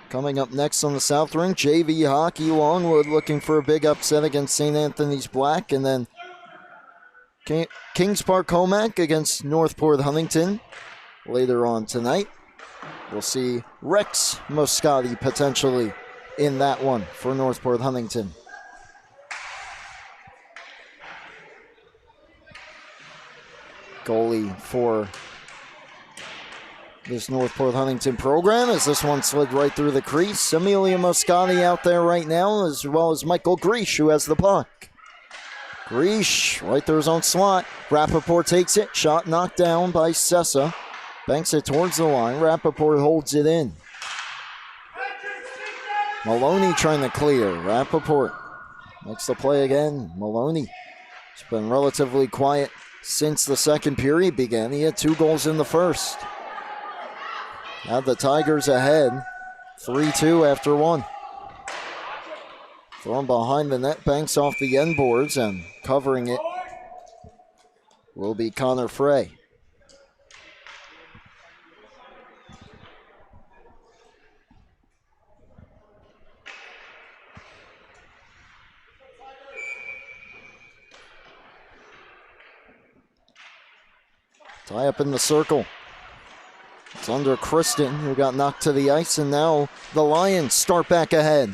Coming up next on the South Rink, JV Hockey Longwood looking for a big upset against St. Anthony's Black, and then Kings Park Comac against Northport Huntington later on tonight. We'll see Rex Moscati potentially in that one for Northport Huntington. Goalie for this Northport Huntington program as this one slid right through the crease. Amelia Moscati out there right now, as well as Michael Griesch, who has the puck. Griesch right through his own slot. Rappaport takes it. Shot knocked down by Sessa. Banks it towards the line. Rappaport holds it in. Maloney trying to clear. Rappaport makes the play again. Maloney has been relatively quiet since the second period began. He had 2 goals in the first. Had the Tigers ahead, 3-2 after 1. Thrown behind the net, banks off the end boards, and covering it will be Connor Frey. Tie up in the circle. It's under Kristen, who got knocked to the ice, and now the Lions start back ahead.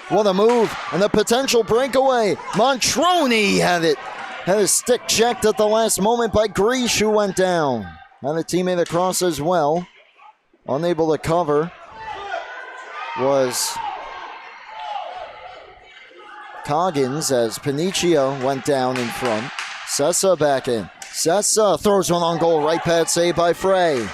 What a move, and a potential breakaway. Montroni had it. Had his stick checked at the last moment by Griesch, who went down. Had a teammate across as well. Unable to cover was Coggins as Panicio went down in front. Sessa back in. Sessa throws one on goal. Right pad save by Frey.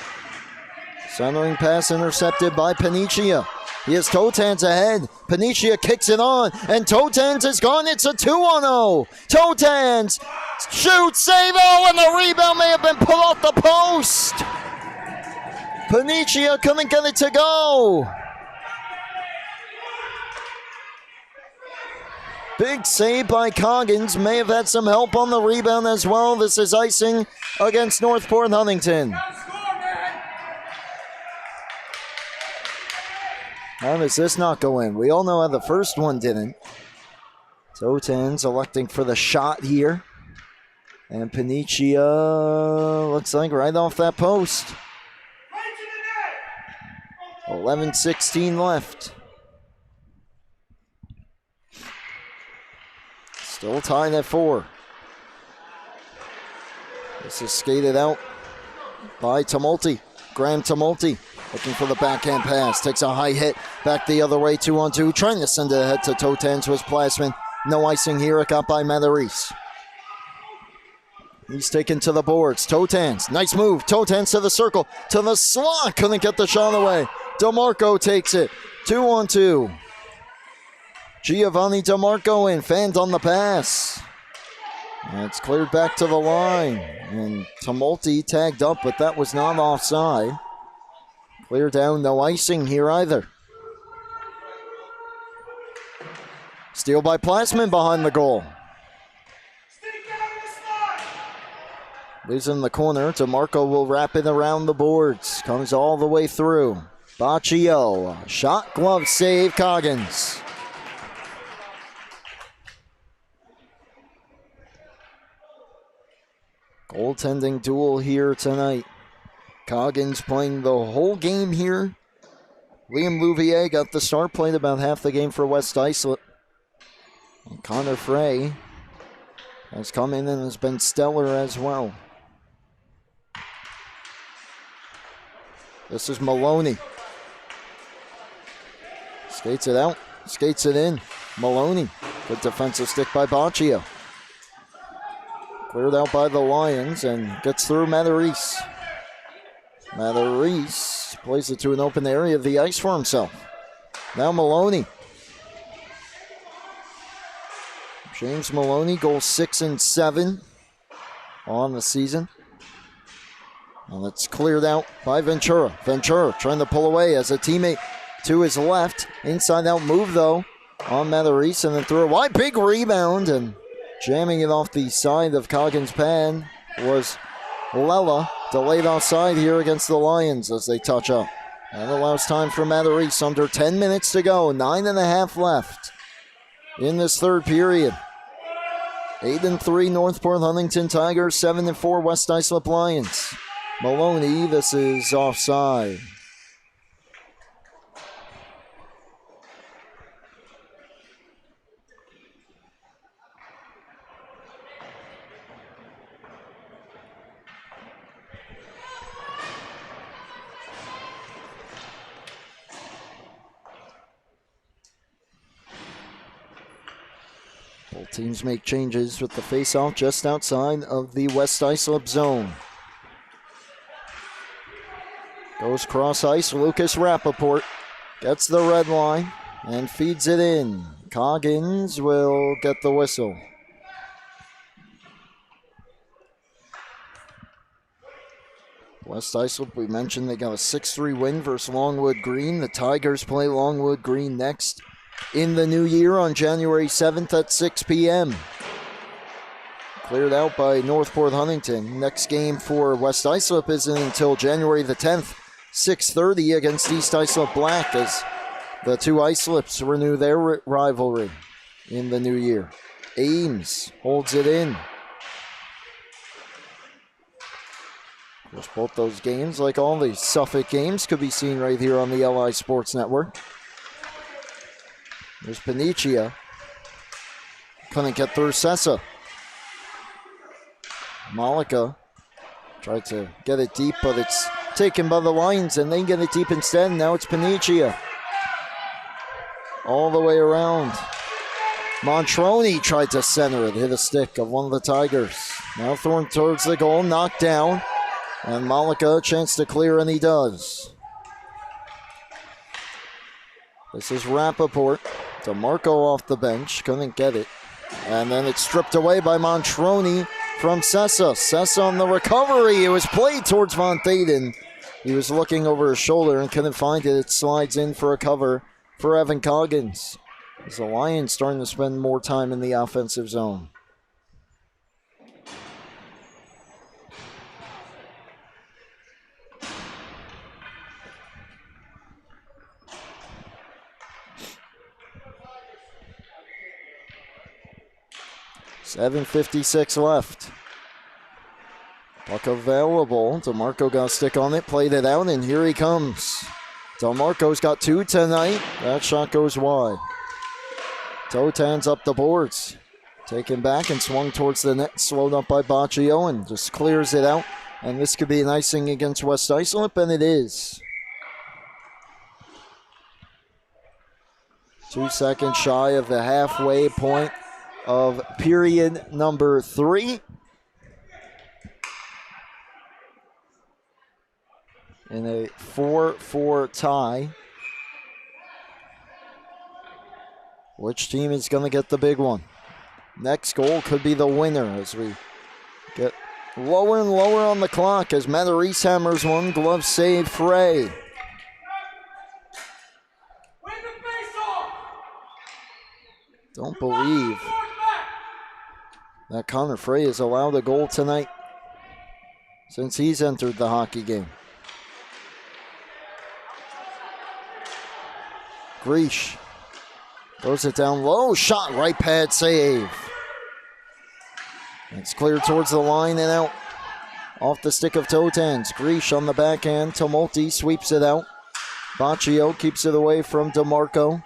Centering pass intercepted by Panicia. He has Totans ahead. Panicia kicks it on, and Totans is gone. It's a 2-on-0. Totans shoots, save, and the rebound may have been pulled off the post. Panicia couldn't get it to go. Big save by Coggins. May have had some help on the rebound as well. This is icing against Northport Huntington. How does this not go in? We all know how the first one didn't. Totans electing for the shot here. And Panicia looks like right off that post. 11:16 left. Still tied at 4. This is skated out by Tumulty. Graham Tumulty looking for the backhand pass. Takes a high hit. Back the other way, 2-on-2. Trying to send it ahead to Totans was Plasman. No icing here. It got by Matarese. He's taken to the boards. Totans. Nice move. Totans to the circle. To the slot. Couldn't get the shot away. DeMarco takes it. 2-on-2. Giovanni DeMarco in. Fanned on the pass. And it's cleared back to the line. And Tumulty tagged up, but that was not offside. Clear down. No icing here either. Steal by Plasman behind the goal. Leaves in the corner. DeMarco will wrap it around the boards. Comes all the way through. Baccio. Shot, glove, save, Coggins. Goaltending duel here tonight. Coggins playing the whole game here. Liam Louvier got the start, played about half the game for West Islip. And Connor Frey has come in and has been stellar as well. This is Maloney. Skates it out, skates it in. Maloney, good defensive stick by Baccio. Cleared out by the Lions and gets through Matarese. Matarese plays it to an open area of the ice for himself. Now Maloney. James Maloney, goal 6 and 7 on the season. And it's cleared out by Ventura. Ventura trying to pull away as a teammate to his left. Inside out move though on Matarese and then through a wide. Big rebound and jamming it off the side of Coggins' pad was Lella. Delayed offside here against the Lions as they touch up. That allows time for Matarese. Under 10 minutes to go. 9.5 left in this third period. 8-3 Northport Huntington Tigers. 7-4 West Islip Lions. Maloney, this is offside. Teams make changes with the face-off just outside of the West Islip zone. Goes cross ice, Lucas Rappaport gets the red line and feeds it in. Coggins will get the whistle. West Islip, we mentioned they got a 6-3 win versus Longwood Green. The Tigers play Longwood Green next in the new year on January 7th at 6 p.m. Cleared out by Northport Huntington. Next game for West Islip isn't until January the 10th, 6:30 against East Islip Black, as the two Islips renew their rivalry in the new year. Ames holds it in. Of course, both those games, like all the Suffolk games, could be seen right here on the LI Sports Network. There's Panicia. Couldn't get through Sessa. Malika tried to get it deep, but it's taken by the Lions, and they get it deep instead. Now it's Panicia. All the way around. Montroni tried to center it, hit a stick of one of the Tigers. Now thrown towards the goal, knocked down. And Malika a chance to clear, and he does. This is Rappaport. DeMarco off the bench, couldn't get it. And then it's stripped away by Montroni from Sessa. Sessa on the recovery. It was played towards Von Thaden. He was looking over his shoulder and couldn't find it. It slides in for a cover for Evan Coggins. As the Lions starting to spend more time in the offensive zone. .7:56 left. Puck available. DeMarco got a stick on it, played it out, and here he comes. DeMarco's got two tonight. That shot goes wide. Totan's up the boards. Taken back and swung towards the net, slowed up by Baccio, and just clears it out. And this could be an icing against West Islip, and it is. 2 seconds shy of the halfway point of period number 3. In a 4-4 tie. Which team is going to get the big one? Next goal could be the winner as we get lower and lower on the clock as Matarese hammers one. Glove save, Frey. Don't believe that Connor Frey has allowed a goal tonight since he's entered the hockey game. Greesh throws it down low, shot, right pad save. It's cleared towards the line and out. Off the stick of Totans. Greesh on the backhand. Tumulty sweeps it out. Baccio keeps it away from DeMarco.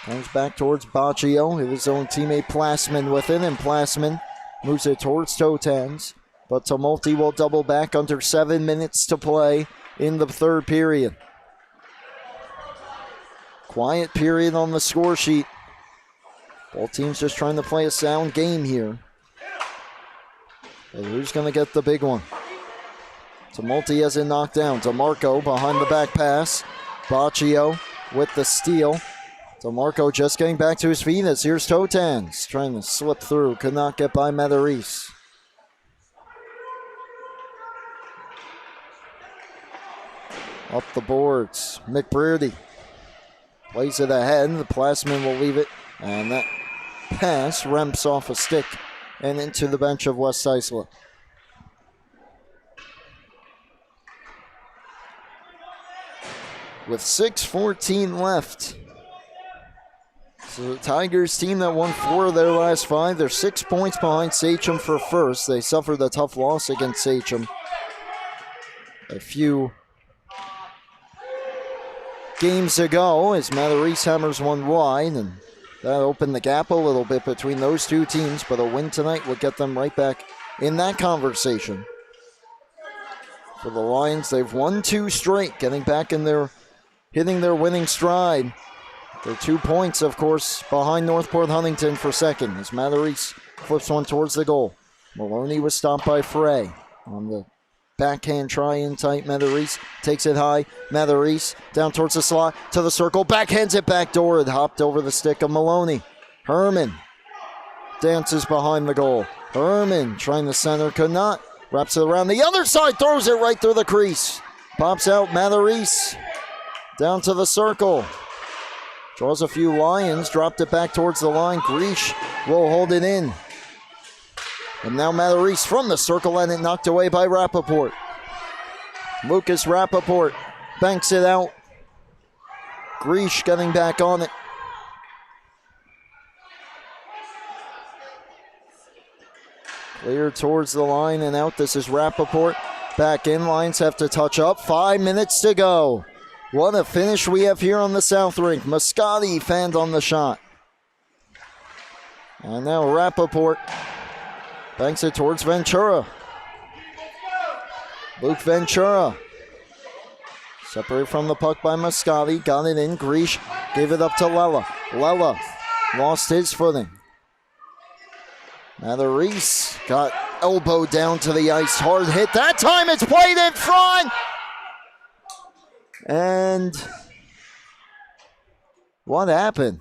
Comes back towards Baccio. His own teammate Plasman with it, and Plasman moves it towards Totans. But Tumulty will double back under 7 minutes to play in the third period. Quiet period on the score sheet. Both teams just trying to play a sound game here. And who's going to get the big one? Tumulty has it knocked down. DeMarco behind the back pass. Baccio with the steal. DeMarco just getting back to his feet as here's Totans trying to slip through. Could not get by Matarese. Up the boards. McBrearty plays it ahead. The Plasman will leave it. And that pass ramps off a stick and into the bench of West Islip. With 6:14 left. So the Tigers team that won 4 of their last 5. They're 6 points behind Sachem for first. They suffered a tough loss against Sachem a few games ago as Matarese hammers one wide, and that opened the gap a little bit between those two teams, but a win tonight would get them right back in that conversation. For the Lions, they've won 2 straight, getting back in their, hitting their winning stride. They're 2 points, of course, behind Northport Huntington for second as Matarese flips one towards the goal. Maloney was stopped by Frey on the backhand try-in tight. Matarese takes it high. Matarese down towards the slot to the circle. Backhands it back door. It hopped over the stick of Maloney. Herman dances behind the goal. Herman trying to center, could not. Wraps it around the other side, throws it right through the crease. Pops out Matarese down to the circle. Draws a few Lions, dropped it back towards the line. Greesh will hold it in. And now Matarese from the circle and it knocked away by Rappaport. Lucas Rappaport banks it out. Greesh getting back on it. Clear towards the line and out. This is Rappaport. Back in, Lions have to touch up. 5 minutes to go. What a finish we have here on the South Rink. Moscati fanned on the shot. And now Rappaport banks it towards Ventura. Luke Ventura. Separated from the puck by Moscati. Got it in. Greesh gave it up to Lela. Lela lost his footing. Matarese got elbow down to the ice. Hard hit. That time it's played in front. And what happened?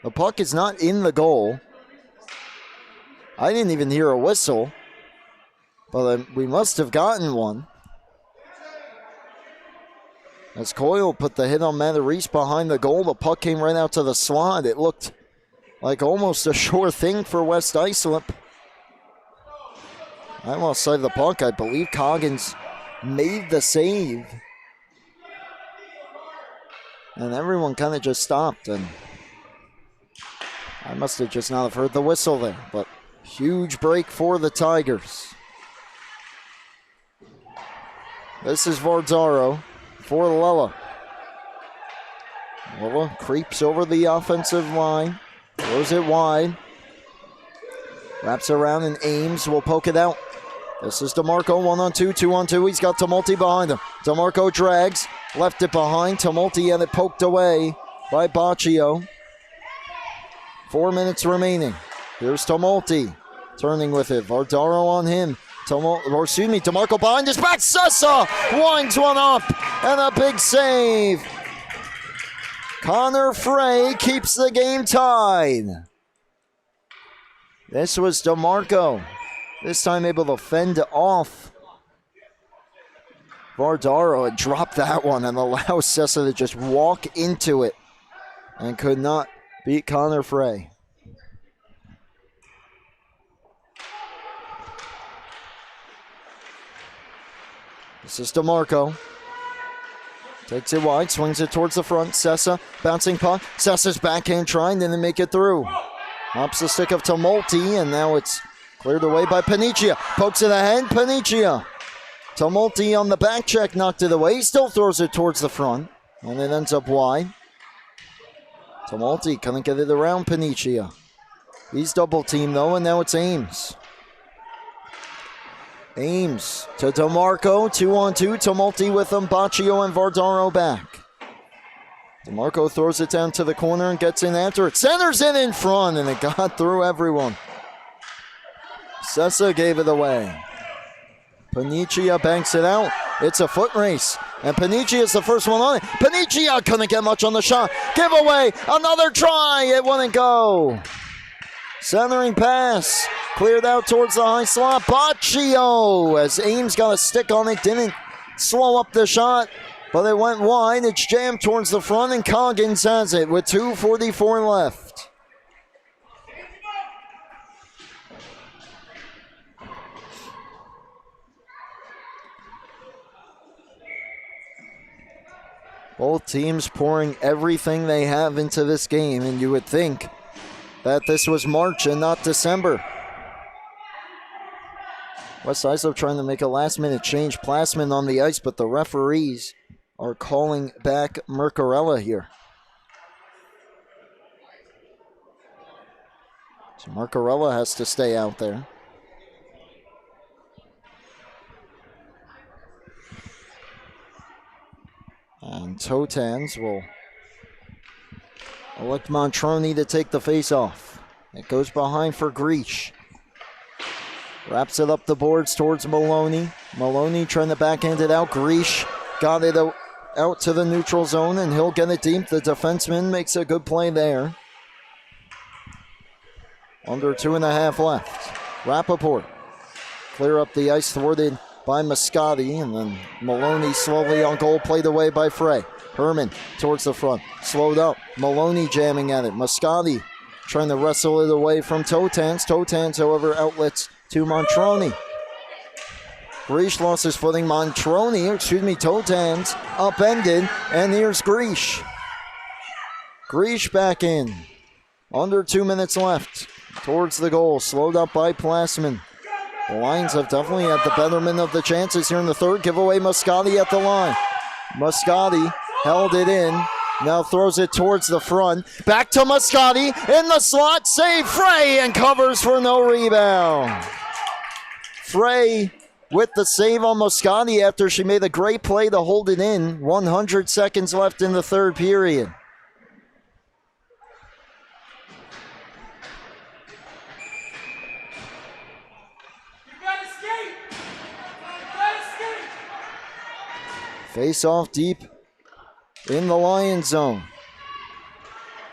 The puck is not in the goal. I didn't even hear a whistle, but we must have gotten one. As Coyle put the hit on Matarese behind the goal, the puck came right out to the slot. It looked like almost a sure thing for West Islip. I lost sight of the puck. I believe Coggins made the save. And everyone kind of just stopped. And I must have just not have heard the whistle there. But huge break for the Tigers. This is Vardaro for Lela. Lela creeps over the offensive line. Throws it wide. Wraps around and Ames will poke it out. This is DeMarco, 1-on-2, 2-on-2. He's got Tumulty behind him. DeMarco drags, left it behind. Tumulty had it poked away by Baccio. 4 minutes remaining. Here's Tumulty turning with it. Vardaro on him. DeMarco behind his back. Sessa winds one up and a big save. Connor Frey keeps the game tied. This was DeMarco. This time able to fend off Vardaro. Had dropped that one and allowed Sessa to just walk into it and could not beat Connor Frey. This is DeMarco. Takes it wide, swings it towards the front. Sessa, bouncing puck. Sessa's backhand trying, didn't make it through. Hops the stick of Tumulty, and now it's cleared away by Paniccia. Pokes it ahead, Paniccia. Tumulty on the back check, knocked it away. He still throws it towards the front, and it ends up wide. Tumulty couldn't get it around Paniccia. He's double teamed though, and now it's Ames. Ames to DeMarco, 2-on-2. Tumulty with him. Baccio and Vardaro back. DeMarco throws it down to the corner and gets in after it. Centers it in front, and it got through everyone. Sessa gave it away. Paniccia banks it out. It's a foot race, and Paniccia is the first one on it. Paniccia couldn't get much on the shot. Give away, another try. It wouldn't go. Centering pass, cleared out towards the high slot. Baccio, as Ames got a stick on it, didn't slow up the shot, but it went wide. It's jammed towards the front, and Coggins has it with 2:44 left. Both teams pouring everything they have into this game, and you would think that this was March and not December. West Islip trying to make a last-minute change. Plasman on the ice, but the referees are calling back Mercarella here. So Mercarella has to stay out there. And Totans will Elect Montroni to take the face-off. It goes behind for Greesh. Wraps it up the boards towards Maloney. Maloney trying to backhand it out. Greesh got it out to the neutral zone, and he'll get it deep. The defenseman makes a good play there. Under 2.5 left. Rappaport clear up the ice, thwarted by Moscati, and then Maloney slowly on goal, played away by Frey. Herman towards the front, slowed up. Maloney jamming at it. Moscati trying to wrestle it away from Totans. Totans, however, outlets to Montroni. Greesh lost his footing. Totans upended, and here's Greesh. Greesh back in. Under 2 minutes left. Towards the goal, slowed up by Plassman. The Lions have definitely had the betterment of the chances here in the third. Give away Moscati at the line. Moscati held it in. Now throws it towards the front. Back to Moscati in the slot. Save Frey, and covers for no rebound. Frey with the save on Moscati after she made a great play to hold it in. 100 seconds left in the third period. Face off deep in the Lions zone.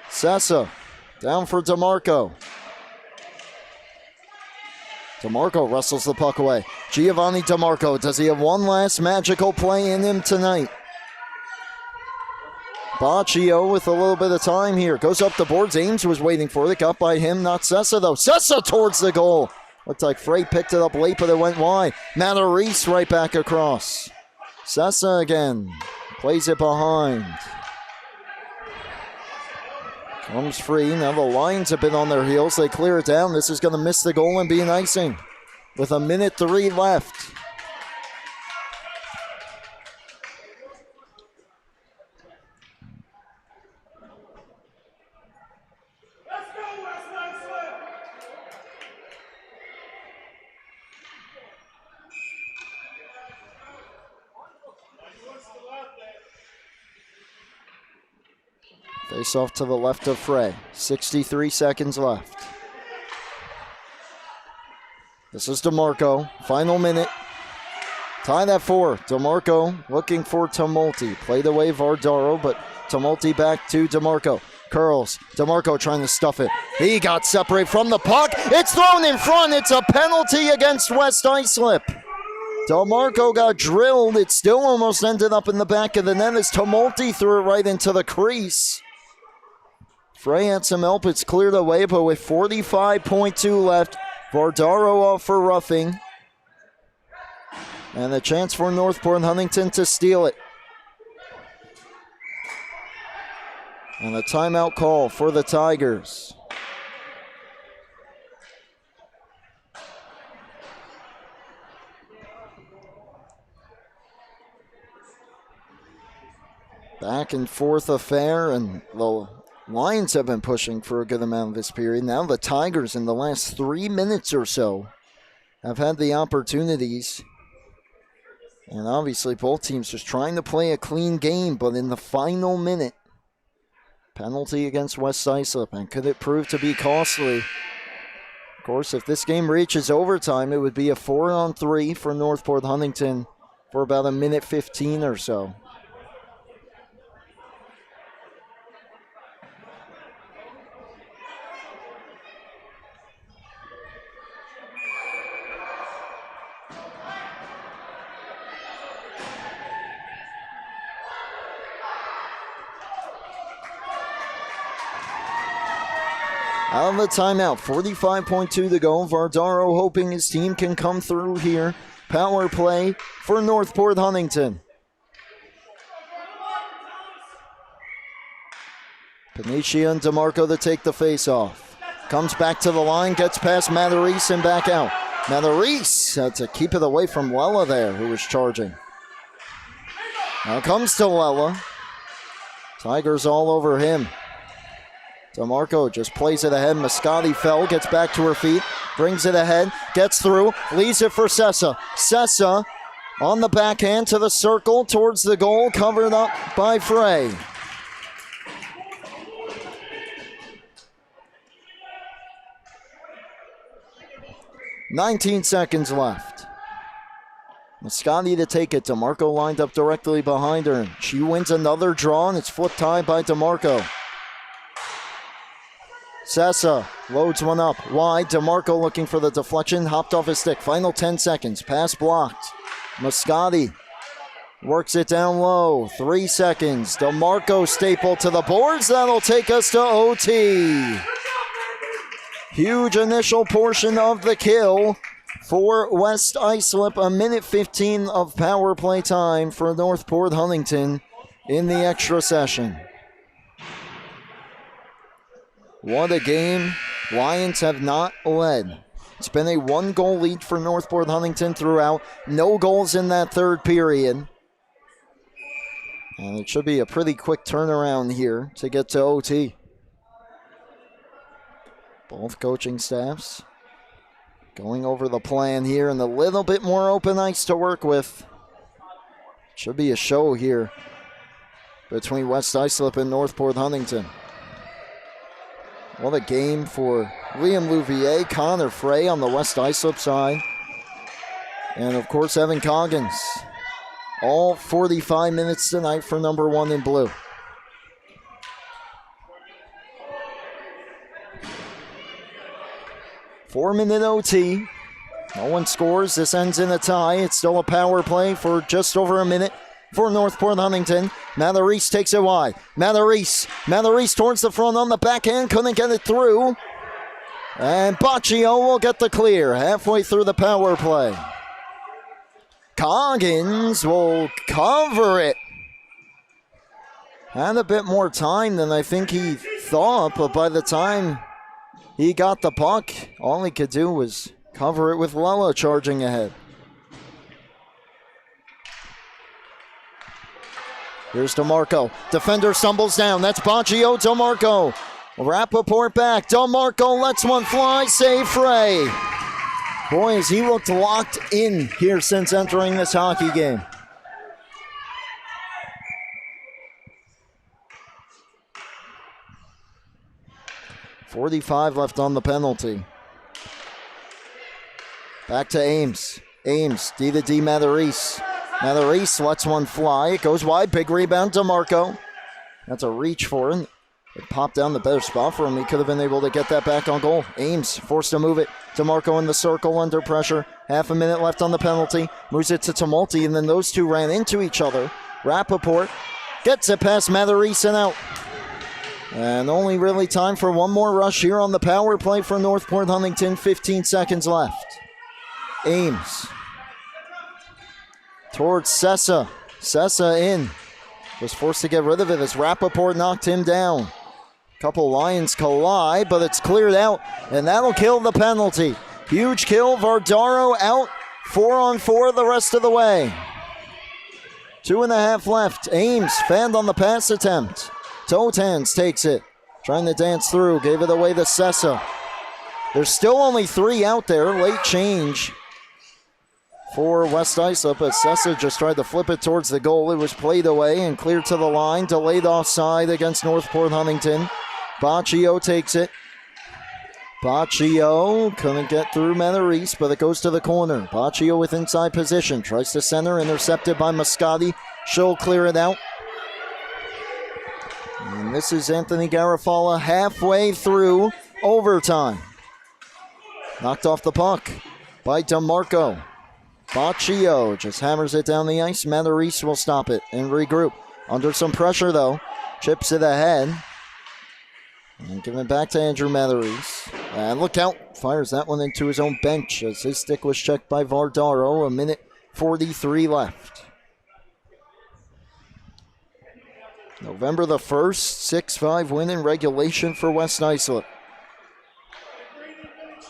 Sessa down for DeMarco. DeMarco wrestles the puck away. Giovanni DeMarco, does he have one last magical play in him tonight? Baccio with a little bit of time here. Goes up the boards. Ames was waiting for it. Got by him, not Sessa though. Sessa towards the goal. Looked like Frey picked it up late, but it went wide. Matarese right back across. Sessa again. Plays it behind. Comes free. Now the Lions have been on their heels. They clear it down. This is going to miss the goal and be an icing with 1:03 left. Face off to the left of Frey. 63 seconds left. This is DeMarco. Final minute. Tied at 4. DeMarco looking for Tumulty. Played away Vardaro, but Tumulty back to DeMarco. Curls. DeMarco trying to stuff it. He got separated from the puck. It's thrown in front. It's a penalty against West Islip. DeMarco got drilled. It still almost ended up in the back of the net as Tumulty threw it right into the crease. Frey had some help. It's cleared away, but with 45.2 left, Vardaro off for roughing. And a chance for Northport and Huntington to steal it. And a timeout call for the Tigers. Back and forth affair, and the Lions have been pushing for a good amount of this period. Now the Tigers in the last 3 minutes or so have had the opportunities. And obviously both teams just trying to play a clean game, but in the final minute, penalty against West Islip. And could it prove to be costly? Of course, if this game reaches overtime, it would be a 4-on-3 for Northport Huntington for about 1:15 or so. Out of the timeout, 45.2 to go. Vardaro hoping his team can come through here. Power play for Northport Huntington. Panicia and DeMarco to take the face-off. Comes back to the line, gets past Matarese and back out. Matarese had to keep it away from Lella there, who was charging. Now comes to Lella. Tigers all over him. DeMarco just plays it ahead. Moscati fell, gets back to her feet, brings it ahead, gets through, leaves it for Sessa. Sessa on the backhand to the circle towards the goal, covered up by Frey. 19 seconds left. Moscati to take it. DeMarco lined up directly behind her. She wins another draw, and it's flipped high by DeMarco. Sessa loads one up wide. DeMarco looking for the deflection. Hopped off his stick. Final 10 seconds. Pass blocked. Moscati works it down low. 3 seconds. DeMarco staple to the boards. That'll take us to OT. Huge initial portion of the kill for West Islip. A minute 15 of power play time for Northport Huntington in the extra session. What a game. Lions have not led. It's been a 1-goal lead for Northport Huntington throughout. No goals in that third period. And it should be a pretty quick turnaround here to get to OT. Both coaching staffs going over the plan here and a little bit more open ice to work with. Should be a show here between West Islip and Northport Huntington. What a game for Liam Louvier, Connor Frey on the West Islip side. And of course, Evan Coggins. All 45 minutes tonight for number 1 in blue. Four-minute OT. No one scores. This ends in a tie. It's still a power play for just over a minute for Northport Huntington. Matarese takes it wide. Matarese towards the front on the backhand. Couldn't get it through. And Baccio will get the clear halfway through the power play. Coggins will cover it. Had a bit more time than I think he thought, but by the time he got the puck, all he could do was cover it with Lella charging ahead. Here's DeMarco. Defender stumbles down. That's Baccio. DeMarco. Rappaport back. DeMarco lets one fly. Save Frey. Boys, he looked locked in here since entering this hockey game. .45 left on the penalty. Back to Ames. Ames, D to D Matarese. Matarese lets one fly. It goes wide. Big rebound to Marco. That's a reach for him. It popped down the better spot for him. He could have been able to get that back on goal. Ames forced to move it. DeMarco in the circle under pressure. Half a minute left on the penalty. Moves it to Tumulty, and then those two ran into each other. Rappaport gets it past Matarese and out. And only really time for one more rush here on the power play for Northport Huntington. 15 seconds left. Ames towards Sessa. Sessa in. Was forced to get rid of it as Rappaport knocked him down. Couple Lions collide, but it's cleared out, and that'll kill the penalty. Huge kill. Vardaro out. 4-on-4 the rest of the way. 2.5 left. Ames fanned on the pass attempt. Totans takes it. Trying to dance through. Gave it away to Sessa. There's still only 3 out there. Late change for West Islip, but Sessa just tried to flip it towards the goal. It was played away and cleared to the line. Delayed offside against Northport Huntington. Baccio takes it. Baccio couldn't get through Matarese, but it goes to the corner. Baccio with inside position. Tries to center, intercepted by Moscati. She'll clear it out. And this is Anthony Garofalo halfway through overtime. Knocked off the puck by DeMarco. Baccio just hammers it down the ice. Matarese will stop it and regroup. Under some pressure, though. Chips it ahead. And give it back to Andrew Matarese. And look out. Fires that one into his own bench as his stick was checked by Vardaro. 1:43 left. November the 1st, 6-5 win in regulation for West Islip.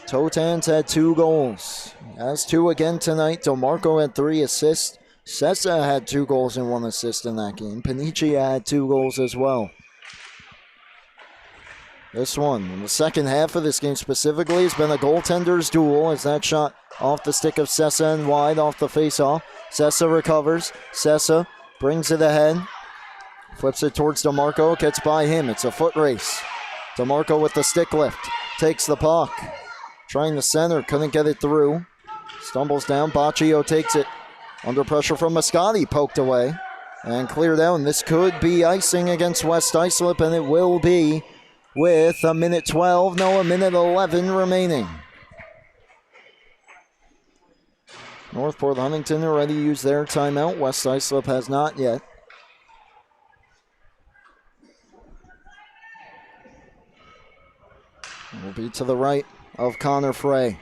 Totans had 2 goals. Has 2 again tonight. DeMarco had 3 assists. Sessa had 2 goals and 1 assist in that game. Panicia had 2 goals as well. This one, in the second half of this game specifically, has been a goaltender's duel as that shot off the stick of Sessa and wide off the faceoff. Sessa recovers. Sessa brings it ahead. Flips it towards DeMarco. Gets by him. It's a foot race. DeMarco with the stick lift. Takes the puck. trying to center, couldn't get it through. Stumbles down, Baccio takes it. Under pressure from Moscati, poked away and cleared out. And this could be icing against West Islip, and it will be with a minute 11 remaining. Northport Huntington already used their timeout. West Islip has not yet. Will be to the right of Connor Frey.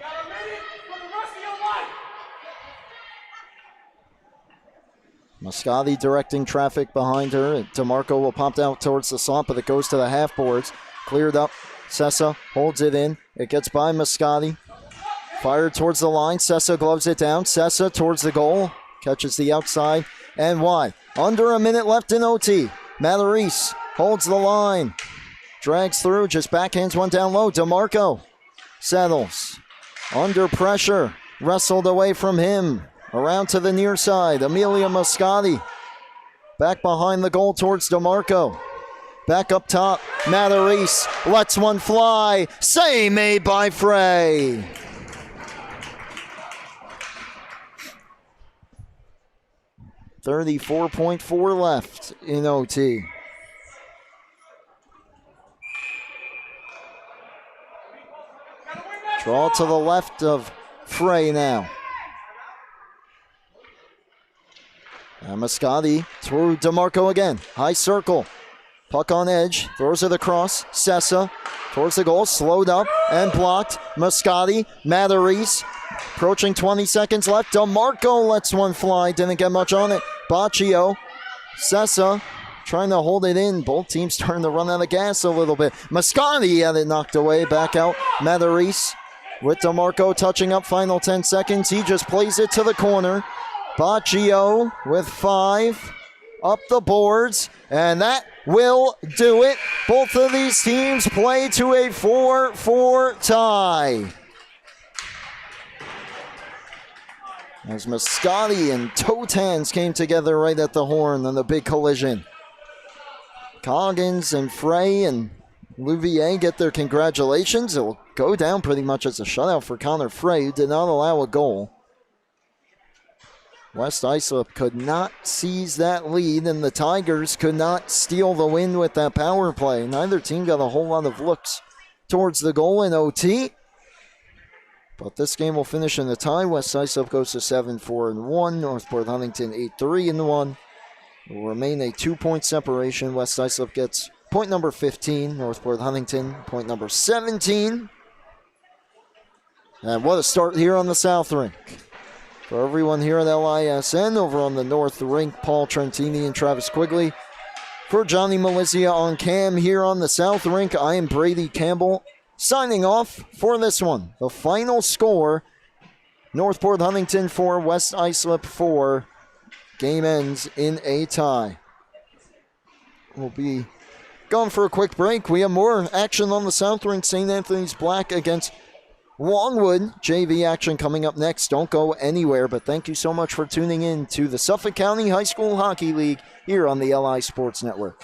Moscati directing traffic behind her. DeMarco will pop out towards the slump, but it goes to the half boards. Cleared up. Sessa holds it in. It gets by Moscati. Fired towards the line. Sessa gloves it down. Sessa towards the goal. Catches the outside and wide. Under a minute left in OT. Matarese holds the line. Drags through. Just backhands one down low. DeMarco settles. Under pressure. Wrestled away from him. Around to the near side. Amelia Moscati. Back behind the goal towards DeMarco. Back up top. Matarese lets one fly. Save made by Frey. .34 left in OT. Draw to the left of Frey now. And Moscati through DeMarco again. High circle. Puck on edge. Throws it across. Sessa towards the goal. Slowed up and blocked. Moscati. Matarese. Approaching 20 seconds left. DeMarco lets one fly. Didn't get much on it. Baccio. Sessa trying to hold it in. Both teams starting to run out of gas a little bit. Moscati had it knocked away. Back out. Matarese with DeMarco touching up final 10 seconds. He just plays it to the corner. Baccio with 5 up the boards, and that will do it. Both of these teams play to a 4-4 tie. As Moscati and Totans came together right at the horn on the big collision. Coggins and Frey and Louvier get their congratulations. It will go down pretty much as a shutout for Connor Frey, who did not allow a goal. West Islip could not seize that lead, and the Tigers could not steal the win with that power play. Neither team got a whole lot of looks towards the goal in OT. But this game will finish in a tie. West Islip goes to 7-4-1. Northport Huntington 8-3-1. It will remain a 2-point separation. West Islip gets point number 15. Northport Huntington point number 17. And what a start here on the South Rink. For everyone here at LISN, over on the North Rink, Paul Trentini and Travis Quigley. For Johnny Malizia on cam here on the South Rink, I am Brady Campbell, signing off for this one. The final score, Northport Huntington 4, West Islip 4. Game ends in a tie. We'll be going for a quick break. We have more action on the South Rink. St. Anthony's Black against Longwood. JV action coming up next. Don't go anywhere, but thank you so much for tuning in to the Suffolk County High School Hockey League here on the LI Sports Network.